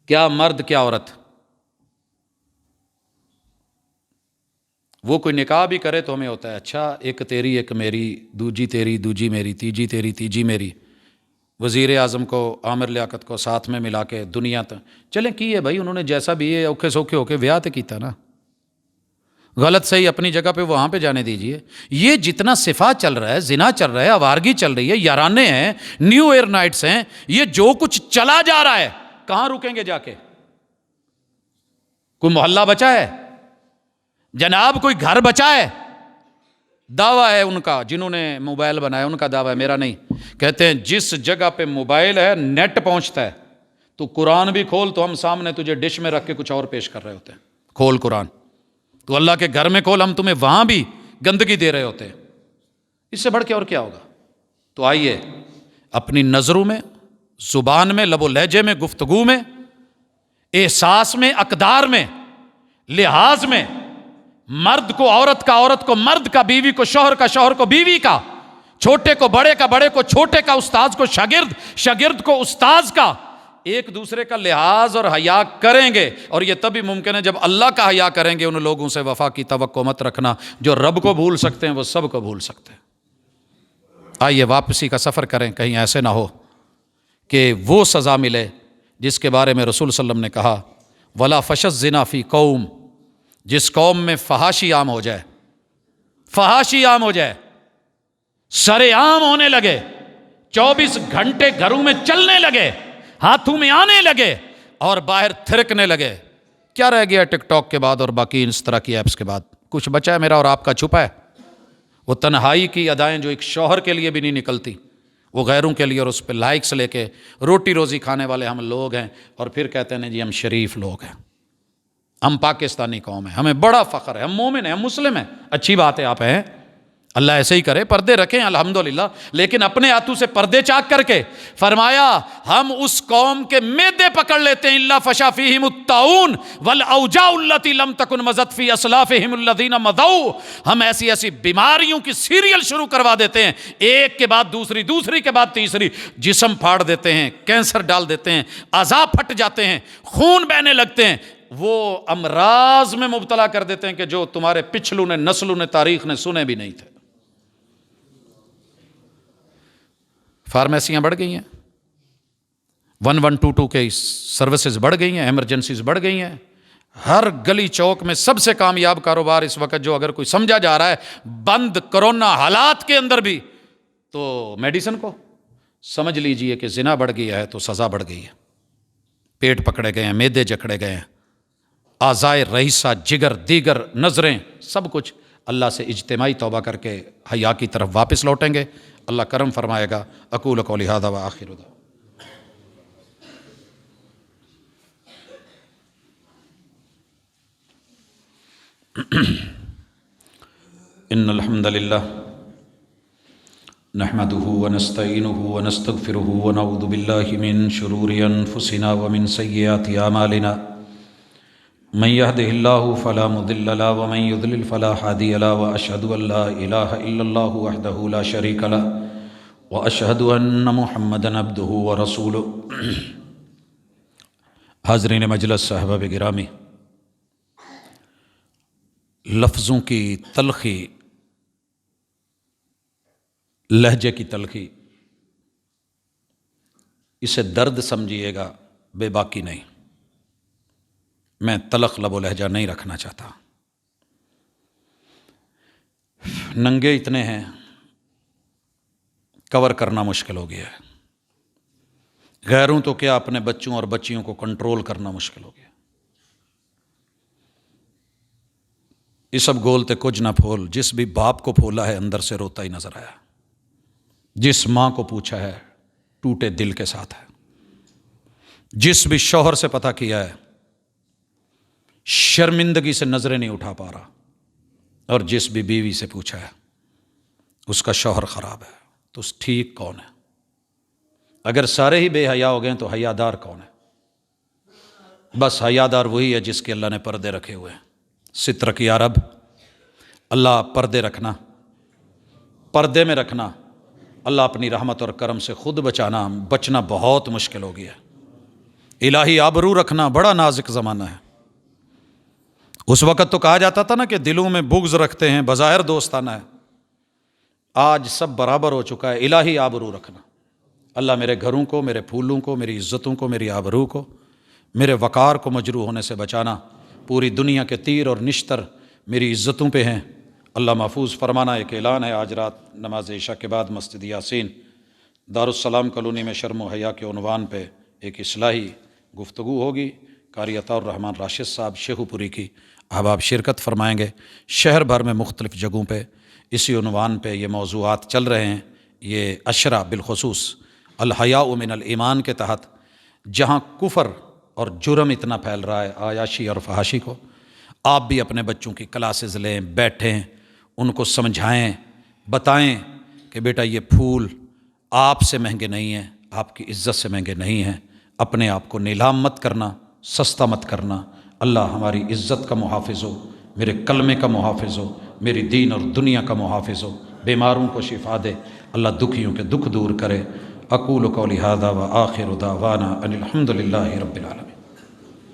[SPEAKER 1] کیا مرد کیا عورت۔ وہ کوئی نکاح بھی کرے تو ہمیں ہوتا ہے اچھا ایک تیری ایک میری، دوجی تیری دوجی میری، تیجی تیری تیجی میری۔ وزیر اعظم کو، عامر لیاقت کو ساتھ میں ملا کے دنیا تک چلیں کی ہے بھائی، انہوں نے جیسا بھی ہے اوکھے سوکھے ہو کے ویاہ تے کیتا نا، غلط صحیح اپنی جگہ پہ وہاں پہ جانے دیجئے۔ یہ جتنا صفا چل رہا ہے، زنا چل رہا ہے، آوارگی چل رہی ہے، یارانے ہیں، نیو ایئر نائٹس ہیں، یہ جو کچھ چلا جا رہا ہے، کہاں رکیں گے جا کے؟ کوئی محلہ بچا ہے جناب؟ کوئی گھر بچا ہے؟ دعویٰ ہے ان کا، جنہوں نے موبائل بنایا ان کا دعویٰ ہے، میرا نہیں۔ کہتے ہیں جس جگہ پہ موبائل ہے نیٹ پہنچتا ہے، تو قرآن بھی کھول تو ہم سامنے تجھے ڈش میں رکھ کے کچھ اور پیش کر رہے ہوتے ہیں۔ کھول قرآن، تو اللہ کے گھر میں کھول، ہم تمہیں وہاں بھی گندگی دے رہے ہوتے ہیں۔ اس سے بڑھ کے اور کیا ہوگا؟ تو آئیے اپنی نظروں میں زبان میں، لب و لہجے میں، گفتگو میں، احساس میں، اقدار میں، لحاظ میں، مرد کو عورت کا، عورت کو مرد کا، بیوی کو شوہر کا، شوہر کو بیوی کا، چھوٹے کو بڑے کا، بڑے کو چھوٹے کا، استاذ کو شاگرد، شاگرد کو استاذ کا، ایک دوسرے کا لحاظ اور حیا کریں گے. اور یہ تبھی ممکن ہے جب اللہ کا حیا کریں گے. ان لوگوں سے وفا کی توقع مت رکھنا جو رب کو بھول سکتے ہیں، وہ سب کو بھول سکتے ہیں. آئیے واپسی کا سفر کریں، کہیں ایسے نہ ہو کہ وہ سزا ملے جس کے بارے میں رسول صلی اللہ علیہ وسلم نے کہا ولا فشى الزنا فی قوم، جس قوم میں فحاشی عام ہو جائے، فحاشی عام ہو جائے، سرے عام ہونے لگے، 24 گھنٹے گھروں میں چلنے لگے، ہاتھوں میں آنے لگے اور باہر تھرکنے لگے. کیا رہ گیا ٹک ٹاک کے بعد اور باقی اس طرح کی ایپس کے بعد؟ کچھ بچا ہے میرا اور آپ کا چھپا ہے؟ وہ تنہائی کی ادائیں جو ایک شوہر کے لیے بھی نہیں نکلتی، وہ غیروں کے لیے، اور اس پہ لائکس لے کے روٹی روزی کھانے والے ہم لوگ ہیں، اور پھر کہتے ہیں جی ہم شریف لوگ ہیں، ہم پاکستانی قوم ہیں، ہمیں بڑا فخر ہے، ہم مومن ہیں، ہم مسلم ہیں. اچھی بات ہے، آپ ہیں، اللہ ایسے ہی کرے، پردے رکھیں الحمدللہ، لیکن اپنے ہاتھوں سے پردے چاک کر کے فرمایا ہم اس قوم کے معدے پکڑ لیتے ہیں. الا فشا فیہم الطاعون والاوجاع التي لم تكن مضت في اسلافهم الذين مضوا، ہم ایسی ایسی بیماریوں کی سیریل شروع کروا دیتے ہیں، ایک کے بعد دوسری، دوسری کے بعد تیسری، جسم پھاڑ دیتے ہیں، کینسر ڈال دیتے ہیں، اعضاء پھٹ جاتے ہیں، خون بہنے لگتے ہیں، وہ امراض میں مبتلا کر دیتے ہیں کہ جو تمہارے پچھلوں نے، نسلوں نے، تاریخ نے سنے بھی نہیں تھے. فارمیسیاں بڑھ گئی ہیں، 1122 کے سروسز بڑھ گئی ہیں، ایمرجنسیز بڑھ گئی ہیں. ہر گلی چوک میں سب سے کامیاب کاروبار اس وقت جو اگر کوئی سمجھا جا رہا ہے بند کرونا حالات کے اندر بھی، تو میڈیسن کو سمجھ لیجئے کہ زنا بڑھ گیا ہے تو سزا بڑھ گئی ہے. پیٹ پکڑے گئے ہیں، معدے جکڑے گئے ہیں، اعضائے رئیسہ، جگر، دیگر، نظریں، سب کچھ. اللہ سے اجتماعی توبہ کر کے حیا کی طرف واپس لوٹیں گے، اللہ کرم فرمائے گا. اقول قولی ھذا وآخر دعوانا ان الحمد للہ نحمده ونستعینه ونستغفره ونعوذ باللہ من شرور انفسنا ومن سیئات اعمالنا من يهده الله فلا مضل له ومن يضلل فلا هادي له واشهد ان لا اله الا الله وحده لا شريك له واشهد ان محمدا عبده ورسوله. حاضرین مجلس، صحابہ گرامی، لفظوں کی تلخی، لہجے کی تلخی، اسے درد سمجھیے گا، بے باکی نہیں. میں تلخ لب و لہجہ نہیں رکھنا چاہتا. ننگے اتنے ہیں، کور کرنا مشکل ہو گیا ہے. غیروں تو کیا، اپنے بچوں اور بچیوں کو کنٹرول کرنا مشکل ہو گیا. یہ سب گولتے کچھ نہ پھول، جس بھی باپ کو پھولا ہے اندر سے روتا ہی نظر آیا، جس ماں کو پوچھا ہے ٹوٹے دل کے ساتھ ہے، جس بھی شوہر سے پتہ کیا ہے شرمندگی سے نظریں نہیں اٹھا پا رہا، اور جس بھی بیوی سے پوچھا ہے اس کا شوہر خراب ہے، تو ٹھیک کون ہے؟ اگر سارے ہی بے حیا ہو گئے تو حیا دار کون ہے؟ بس حیا دار وہی ہے جس کے اللہ نے پردے رکھے ہوئے ہیں. سترک یا رب، اللہ پردے رکھنا، پردے میں رکھنا. اللہ اپنی رحمت اور کرم سے خود بچنا بہت مشکل ہو گیا. الہی آبرو رکھنا بڑا نازک زمانہ ہے. اس وقت تو کہا جاتا تھا نا کہ دلوں میں بغض رکھتے ہیں، بظاہر دوستانہ ہے. آج سب برابر ہو چکا ہے. الہی آبرو رکھنا. اللہ میرے گھروں کو، میرے پھولوں کو، میری عزتوں کو، میری آبرو کو، میرے وقار کو مجروح ہونے سے بچانا. پوری دنیا کے تیر اور نشتر میری عزتوں پہ ہیں، اللہ محفوظ فرمانا. ایک اعلان ہے، آج رات نماز عشاء کے بعد مسجد یاسین دارالسلام کالونی میں شرم و حیا کے عنوان پہ ایک اصلاحی گفتگو ہوگی. قاری عطاء الرحمن راشد صاحب شیخو پوری کی احباب شرکت فرمائیں گے. شہر بھر میں مختلف جگہوں پہ اسی عنوان پہ یہ موضوعات چل رہے ہیں. یہ عشرہ بالخصوص الحیاء من الایمان کے تحت، جہاں کفر اور جرم اتنا پھیل رہا ہے، عیاشی اور فحاشی کو، آپ بھی اپنے بچوں کی کلاسز لیں، بیٹھیں، ان کو سمجھائیں، بتائیں کہ بیٹا یہ پھول آپ سے مہنگے نہیں ہیں، آپ کی عزت سے مہنگے نہیں ہیں۔ اپنے آپ کو نیلام مت کرنا، سستا مت کرنا۔ اللہ ہماری عزت کا محافظ ہو، میرے کلمے کا محافظ ہو، میری دین اور دنیا کا محافظ ہو، بیماروں کو شفا دے، اللہ دکھیوں کے دکھ دور کرے۔ اقول قولی ھذا وآخر دعوانا ان الحمد للہ رب العالمین۔